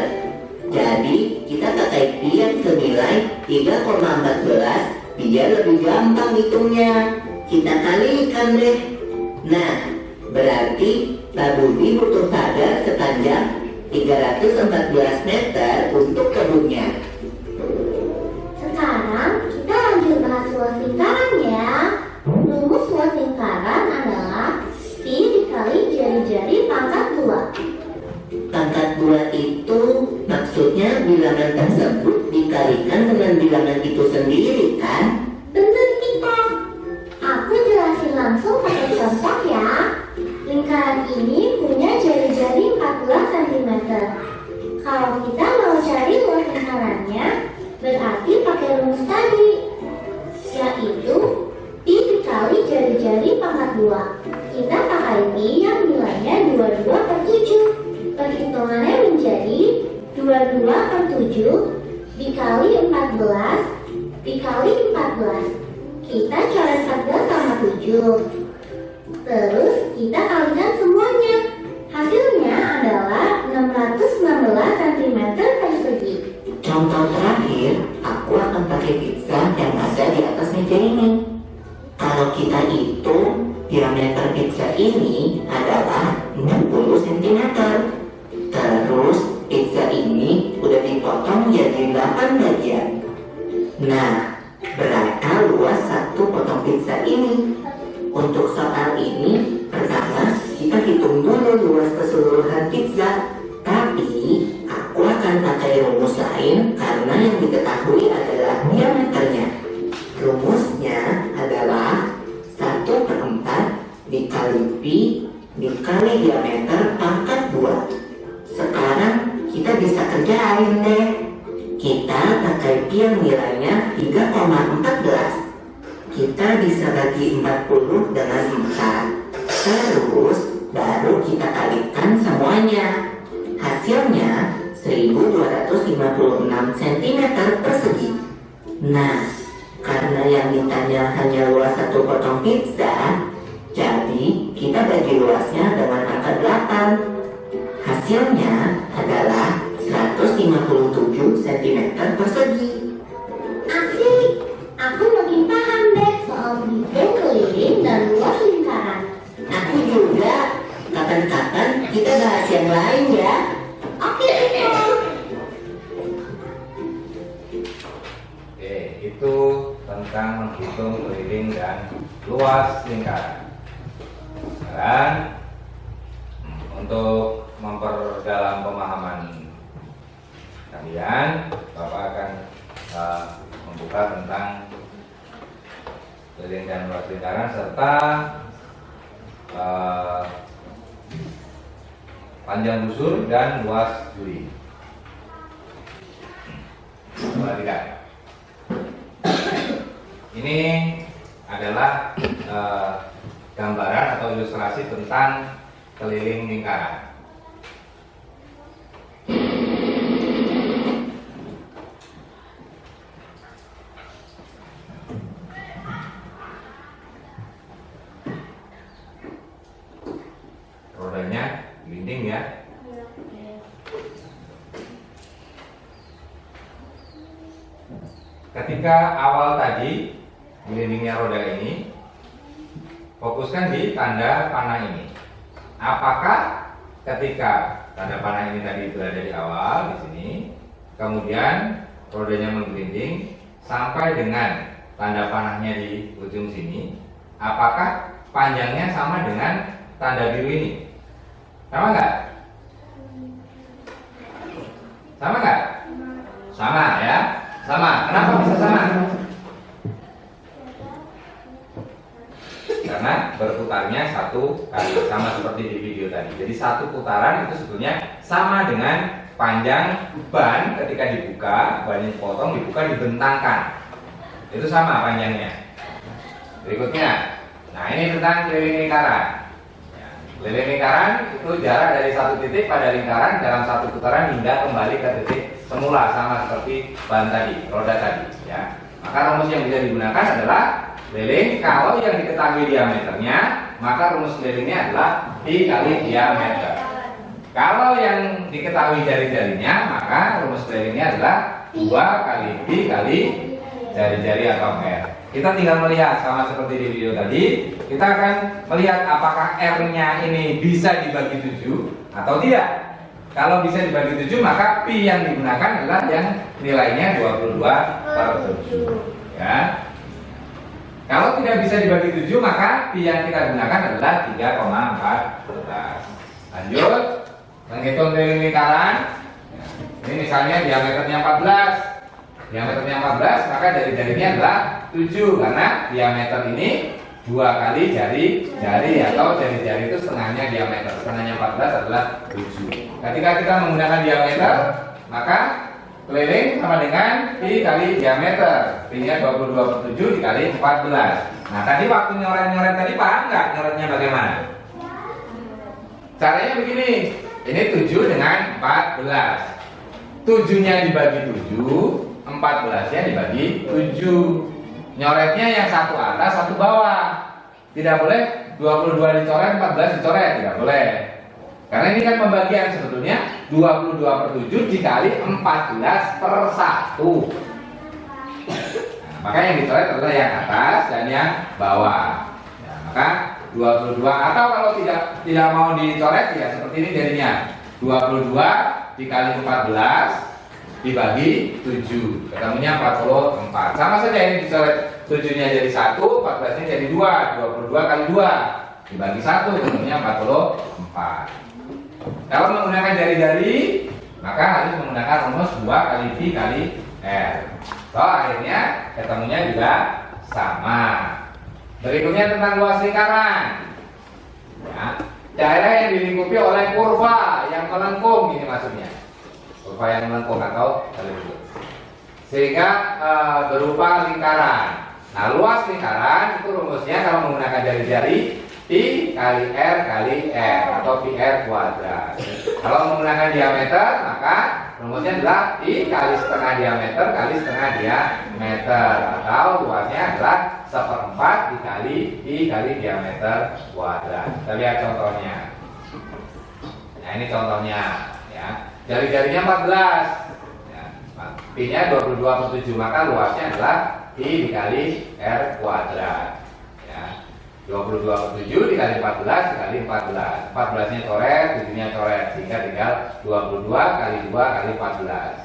Jadi kita pakai pi yang senilai 3,14 biar lebih gampang hitungnya. Kita kalikan deh. Nah, berarti Pak Budi butuh pagar sepanjang 314 meter untuk kebunnya. Sekarang kita lanjut bahas luas lingkaran ya. Rumus luas lingkaran adalah pi dikali jari-jari pangkat 2. Pangkat 2 itu maksudnya bilangan tersebut dikalikan dengan bilangan itu sendiri kan? Bener kita. Aku jelasin langsung pakai contoh ya. Lingkaran ini punya jari-jari 14 cm. Kalau kita mau cari luas lingkarannya, berarti pakai rumus tadi, yaitu pi dikali jari-jari pangkat 2. Kita pakai pi yang nilainya 22/7. Perhitungannya menjadi 22/7 dikali 14 dikali 14. Kita coret 14 sama 7. Terus kita kalikan semuanya. Hasilnya adalah 616 cm persegi. Contoh terakhir, aku akan pakai pizza yang ada di atas meja ini. Kalau kita hitung, diameter pizza ini adalah 60 cm. Terus pizza ini udah dipotong dipotong jadi 8 bagian. Nah, berapa luas satu potong pizza ini? Untuk soal ini, pertama kita hitung dulu luas keseluruhan pizza. Tapi aku akan pakai rumus lain karena yang diketahui adalah diameternya. Rumusnya adalah 1/4 dikali pi dikali diameter pangkat 2. Sekarang kita bisa kerjain deh. Kita pakai pi yang nilainya 3,14. Kita bisa bagi 40 dengan 4. Terus baru kita kalikan semuanya. Hasilnya 1256 cm persegi. Nah, karena yang ditanya hanya luas satu potong pizza, jadi kita bagi luasnya dengan angka 8. Hasilnya adalah 157 cm persegi. Asik, aku makin paham deh soal hitung keliling dan luas lingkaran. Aku juga. Kapan-kapan kita bahas yang lain ya. Oke, Ibu. Oke, itu tentang menghitung keliling dan luas lingkaran. Sekarang untuk memperdalam pemahaman kalian, Bapak akan membuka tentang keliling dan luas lingkaran serta panjang busur dan luas juri. Coba lihat. Ini adalah gambaran atau ilustrasi tentang keliling lingkaran. Rodanya gelinding ya. Ketika awal tadi gelindingnya roda ini, fokuskan di tanda panah ini. Apakah ketika tanda panah ini tadi berada di awal di sini, kemudian rodanya menggelinding sampai dengan tanda panahnya di ujung sini, apakah panjangnya sama dengan tanda biru ini? Sama nggak? Sama nggak? Sama ya? Sama. Kenapa bisa sama? Karena berputarnya satu kali, sama seperti di video tadi. Jadi satu putaran itu sebetulnya sama dengan panjang ban ketika dibuka, bannya dipotong, dibuka, dibentangkan. Itu sama panjangnya. Berikutnya, nah ini tentang keliling lingkaran. Keliling lingkaran itu jarak dari satu titik pada lingkaran dalam satu putaran hingga kembali ke titik semula, sama seperti ban tadi, roda tadi ya. Maka rumus yang bisa digunakan adalah keliling. Kalau yang diketahui diameternya, maka rumus kelilingnya adalah pi kali diameter. Kalau yang diketahui jari-jarinya, maka rumus kelilingnya adalah 2 kali pi kali jari-jari atau R. Kita tinggal melihat sama seperti di video tadi. Kita akan melihat apakah R-nya ini bisa dibagi 7 atau tidak. Kalau bisa dibagi 7, maka pi yang digunakan adalah yang nilainya 22/7 ya. Kalau tidak bisa dibagi 7, maka pi yang kita gunakan adalah 3,14. Lanjut, menghitung keliling lingkaran. Ini misalnya diameternya 14. Diameternya 14, maka jari-jarinya adalah 7 karena diameter ini 2 kali jari-jari atau jari-jari itu setengahnya diameter. Setengahnya 14 adalah 7. Ketika kita menggunakan diameter, maka keliling sama dengan pi kali diameter. Pi-nya 22/7 dikali 14. Nah, tadi waktu nyoret-nyoret tadi paham nggak nyoretnya bagaimana? Caranya begini. Ini 7 dengan 14. 7-nya dibagi 7, 14-nya dibagi 7. Nyoretnya yang satu atas, satu bawah. Tidak boleh 22 dicoret, 14 dicoret, tidak boleh. Karena ini kan pembagian sebetulnya 22/7 dikali 14/1. Nah, maka yang dicoret adalah yang atas dan yang bawah. Nah, maka 22 atau kalau tidak mau dicoret ya seperti ini jadinya 22 dikali 14 dibagi 7, ketemunya 44. Sama saja ini dicoret 7-nya jadi 1, 14-nya jadi 2, 22 kali 2 dibagi 1, ketemunya 44. Kalau menggunakan jari-jari, maka harus menggunakan rumus 2 kali V kali R. So, akhirnya ketemunya juga sama. Berikutnya tentang luas lingkaran. Ya, daerah yang dilingkupi oleh kurva yang melengkung, ini maksudnya. Kurva yang melengkung atau tersebut. Sehingga berupa lingkaran. Nah, luas lingkaran itu rumusnya kalau menggunakan jari-jari Pi kali R kali R atau PR kuadrat. Kalau menggunakan diameter, maka rumusnya adalah Pi kali setengah diameter kali setengah diameter, atau luasnya adalah 1/4 dikali Pi kali diameter kuadrat. Kita lihat contohnya. Nah, ini contohnya ya. Jari-jarinya 14 ya, Pi-nya 22/7, maka luasnya adalah Pi dikali R kuadrat. 22/7 dikali 14 dikali 14. 14-nya coret, 7-nya coret, sehingga tinggal 22 kali 2 kali 14.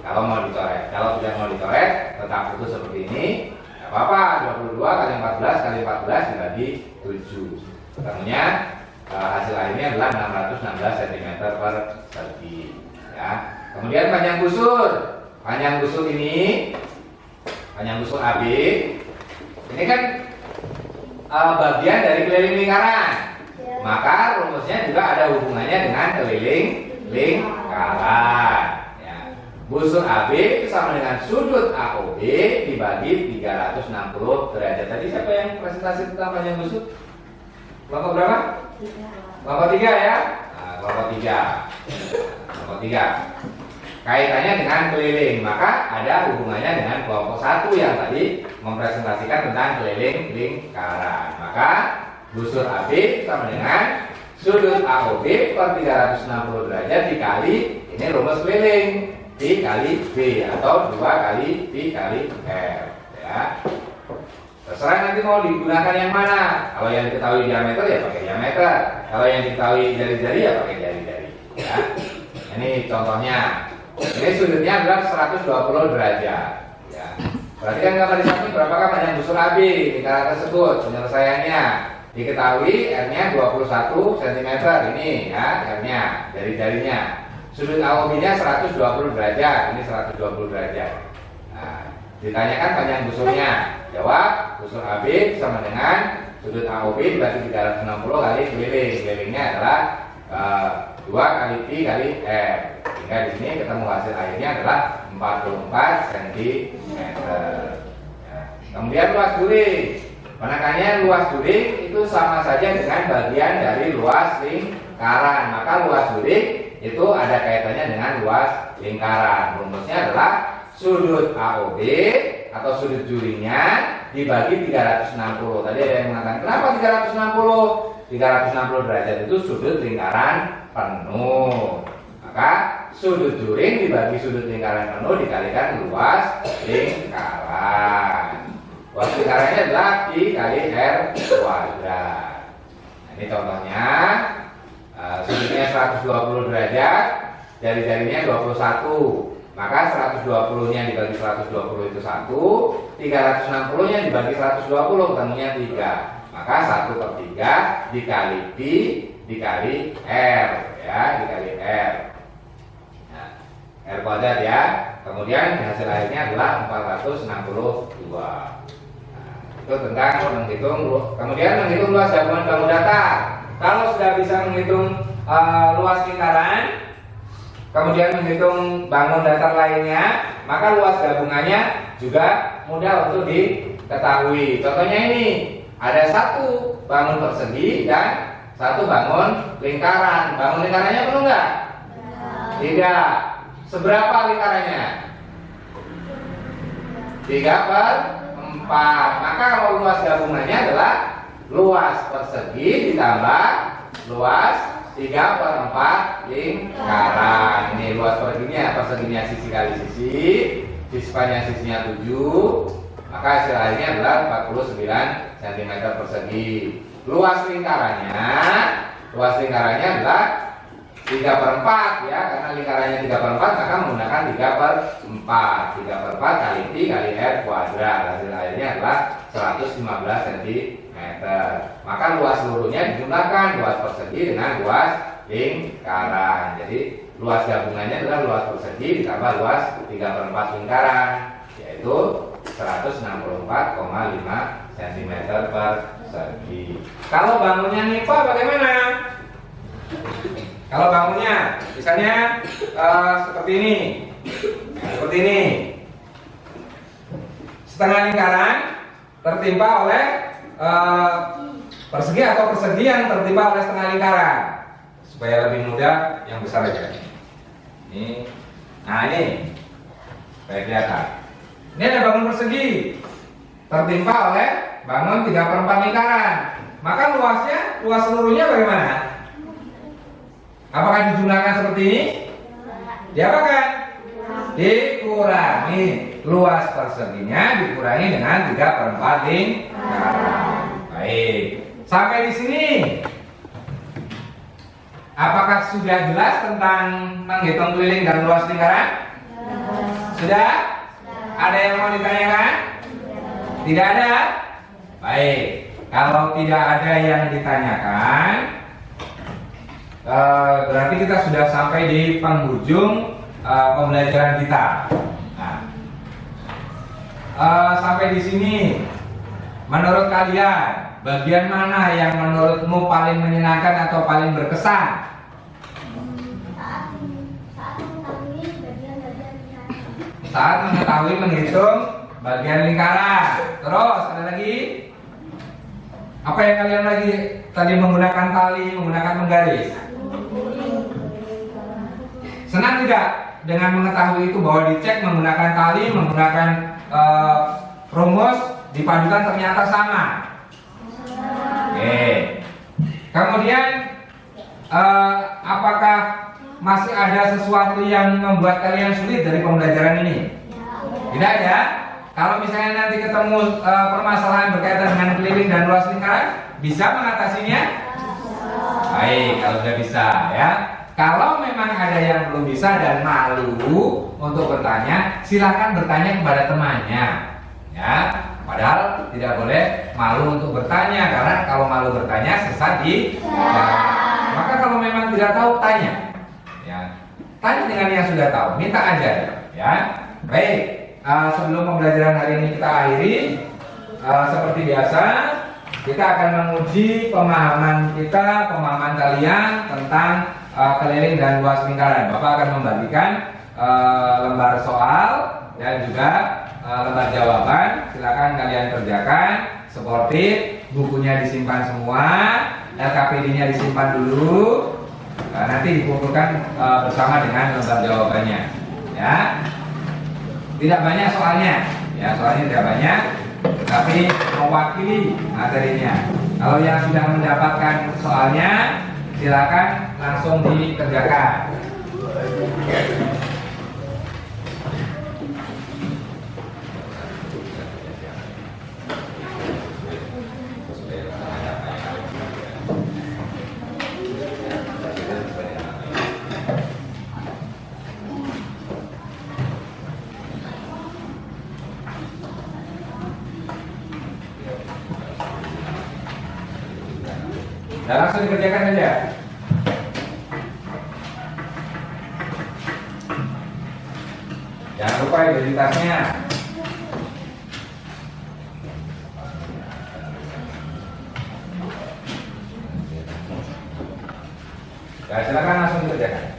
Kalau mau dicoret, kalau tidak mau dicoret, tetap utuh seperti ini. Tidak apa-apa, 22 kali 14 kali 14 dibagi 7. Ketemunya hasil akhirnya adalah 616 cm persegi. Ya. Kemudian panjang busur. Panjang busur ini, panjang busur AB, ini kan bagian dari keliling lingkaran, maka rumusnya juga ada hubungannya dengan keliling lingkaran. Ya. Busur AB itu sama dengan sudut AOB dibagi 360 derajat. Tadi siapa yang presentasi tentang panjang busur? Kelompok berapa? Kelompok 3 ya. Nah, kelompok 3. Kelompok 3. Kaitannya dengan keliling, maka ada hubungannya dengan kelompok 1 yang tadi mempresentasikan tentang keliling lingkaran. Maka busur AB sama dengan sudut AOB per 360 derajat dikali, ini rumus keliling, Pi kali B atau 2 kali Pi kali R. Ya. Terserah nanti mau digunakan yang mana. Kalau yang diketahui diameter ya pakai diameter, kalau yang diketahui jari-jari ya pakai jari-jari. Ya. Ini contohnya. Ini sudutnya adalah 120 derajat. Ya. Berarti kan kalau di samping berapakah panjang busur AB lingkaran tersebut? Penyelesaiannya diketahui R-nya 21 cm ini ya, R-nya jari-jarinya. Sudut AOB-nya 120 derajat, ini 120 derajat. Nah, ditanyakan panjang busurnya. Jawab, busur AB sama dengan sudut AOB dibagi 360 kali keliling. Kelilingnya adalah 2 kali Pi kali R. Sehingga di sini ketemu hasil akhirnya adalah 44 cm. Ya. Kemudian luas during. Penekanannya luas during itu sama saja dengan bagian dari luas lingkaran. Maka luas during itu ada kaitannya dengan luas lingkaran. Rumusnya adalah sudut AOB atau sudut juringnya dibagi 360. Tadi ada yang mengatakan kenapa 360? 360 derajat itu sudut lingkaran penuh. Maka sudut juring dibagi sudut lingkaran penuh dikalikan luas lingkaran. Luas lingkarannya adalah Pi kali R kuadrat. Nah, ini contohnya. Sudutnya 120 derajat, jari-jarinya 21. Maka 120-nya dibagi 120 itu 1, 360-nya dibagi 120 ketemunya 3. Maka 1/3 dikali Pi dikali R ya, dikali R. Nah, R kuadrat ya. Kemudian hasil akhirnya adalah 462. Nah, itu tentang menghitung. Kemudian menghitung luas gabungan bangun datar. Kalau sudah bisa menghitung luas lingkaran, kemudian menghitung bangun datar lainnya, maka luas gabungannya juga mudah untuk diketahui. Contohnya ini, ada satu bangun persegi dan satu bangun lingkaran. Bangun lingkarannya penuh nggak? Tidak. Seberapa lingkarannya? 3/4. Maka kalau luas gabungannya adalah luas persegi ditambah luas 3/4 lingkaran. Ini luas perseginya sisi kali sisi, sepanjang sisinya 7. Maka hasil akhirnya adalah 49 cm persegi. Luas lingkarannya adalah 3/4 ya, karena lingkarannya 3/4 maka menggunakan 3/4. 3/4 kali T kali R kuadrat, hasil akhirnya adalah 115 cm. Maka luas seluruhnya dijumlahkan luas persegi dengan luas lingkaran. Jadi luas gabungannya adalah luas persegi ditambah luas 3/4 lingkaran, yaitu 164,5 cm persegi. Kalau bangunnya NIPA bagaimana? Kalau bangunnya, misalnya seperti ini, seperti ini, setengah lingkaran tertimpa oleh persegi atau persegi yang tertimpa oleh setengah lingkaran. Supaya lebih mudah, yang besar aja. Ini, nah ini, supaya kelihatan. Ini ada bangun persegi tertimpa oleh bangun 3/4 lingkaran. Maka luas seluruhnya bagaimana? Apakah dijumlahkan seperti ini? Diapakan? Dikurangi. Luas perseginya dikurangi dengan 3/4 lingkaran. Baik. Sampai di sini. Apakah sudah jelas tentang menghitung keliling dan luas lingkaran? Sudah? Ada yang mau ditanyakan? Tidak ada? Baik. Kalau tidak ada yang ditanyakan, berarti kita sudah sampai di penghujung pembelajaran kita. Nah, sampai di sini, menurut kalian bagian mana yang menurutmu paling menyenangkan atau paling berkesan? Saat mengetahui menghitung bagian lingkaran. Terus ada lagi? Apa yang kalian lagi tadi menggunakan tali, menggunakan menggaris? Senang tidak dengan mengetahui itu bahwa dicek menggunakan tali, menggunakan rumus dipadukan ternyata sama? Oke. Kemudian apakah masih ada sesuatu yang membuat kalian sulit dari pembelajaran ini? Tidak ya? Kalau misalnya nanti ketemu permasalahan berkaitan dengan keliling dan luas lingkaran, bisa mengatasinya? Baik, kalau sudah bisa ya. Kalau memang ada yang belum bisa dan malu untuk bertanya, silakan bertanya kepada temannya. Ya, padahal tidak boleh malu untuk bertanya, karena kalau malu bertanya sesat di jalan. Maka kalau memang tidak tahu tanya. Ya, tanya dengan yang sudah tahu, minta aja ya. Baik. Sebelum pembelajaran hari ini kita akhiri, seperti biasa kita akan menguji pemahaman kalian tentang keliling dan luas lingkaran. Bapak akan membagikan lembar soal dan juga lembar jawaban. Silakan kalian kerjakan. Seperti bukunya disimpan semua, LKPD-nya disimpan dulu. Nanti dikumpulkan bersama dengan lembar jawabannya. Ya. Tidak banyak soalnya, ya soalnya tidak banyak, tapi mewakili materinya. Kalau yang sudah mendapatkan soalnya, silakan langsung dikerjakan. Dan langsung dikerjakan saja. Jangan lupa identitasnya. Ya, silakan langsung dikerjakan.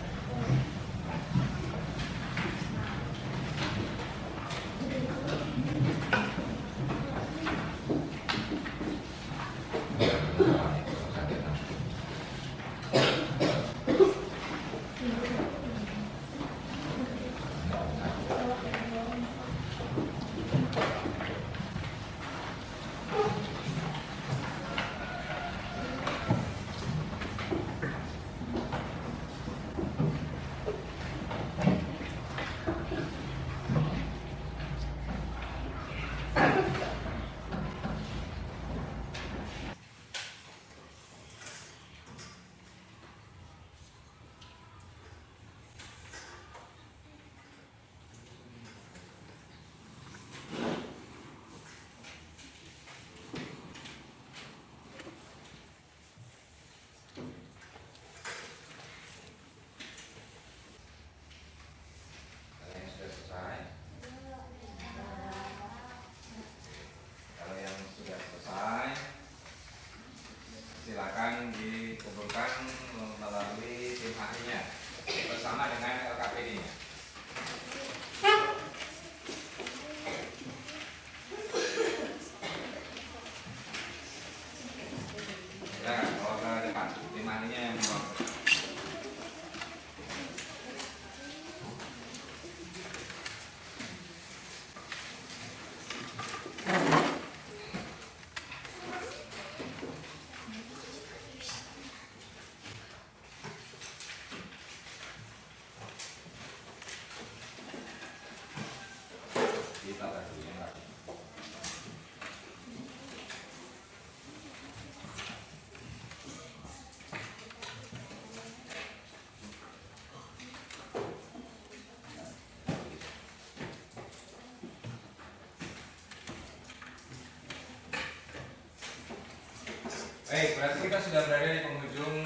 Baik, berarti kita sudah berada di penghujung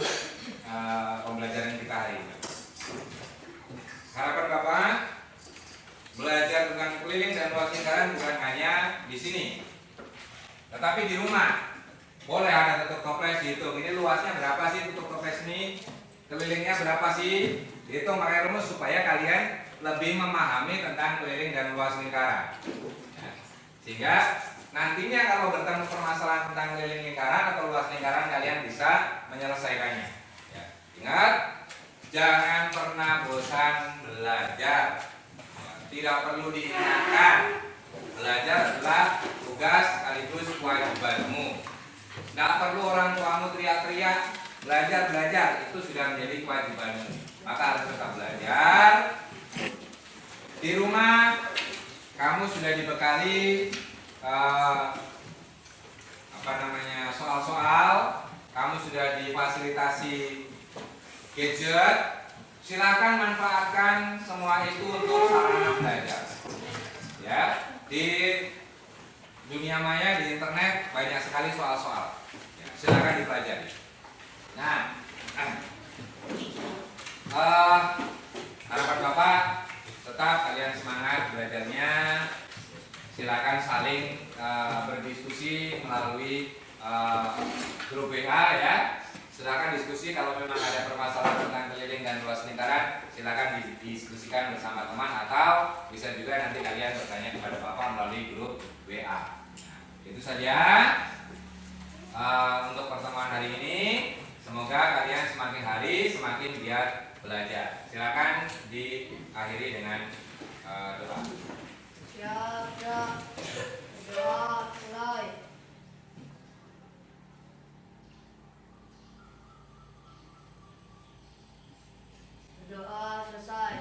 pembelajaran kita hari ini. Harapan Bapak belajar tentang keliling dan luas lingkaran bukan hanya di sini, tetapi di rumah. Boleh ada tutup toples dihitung. Ini luasnya berapa sih tutup toples ini? Kelilingnya berapa sih? Dihitung pakai rumus supaya kalian lebih memahami tentang keliling dan luas lingkaran. Ya. Sehingga nantinya kalau bertemu permasalahan tentang keliling lingkaran atau luas lingkaran kalian bisa menyelesaikannya. Ya. Ingat, jangan pernah bosan belajar. Ya. Tidak perlu diingatkan. Belajar adalah tugas sekaligus kewajibanmu. Tidak perlu orang tuamu teriak-teriak, belajar, itu sudah menjadi kewajibanmu. Maka harus tetap belajar. Di rumah kamu sudah dibekali soal-soal, kamu sudah difasilitasi gadget. Silakan manfaatkan semua itu untuk sarana belajar. Ya, di dunia maya, di internet banyak sekali soal-soal. Ya, silakan dipelajari. Nah, harapan Bapak tetap kalian semangat belajarnya. Silakan saling berdiskusi melalui grup WA ya. Silakan diskusi kalau memang ada permasalahan tentang keliling dan luas lingkaran, silakan didiskusikan bersama teman atau bisa juga nanti kalian bertanya kepada Bapak melalui grup WA. Nah, itu saja untuk pertemuan hari ini. Semoga kalian semakin hari semakin giat belajar. Silakan diakhiri dengan doa. Siap, doa mulai. Doa selesai.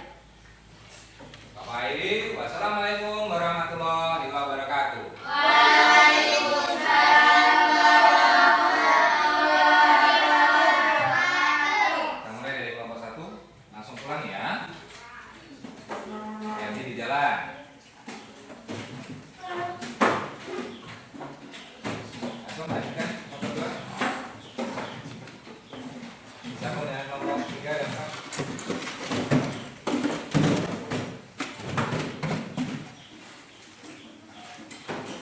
Bapak ini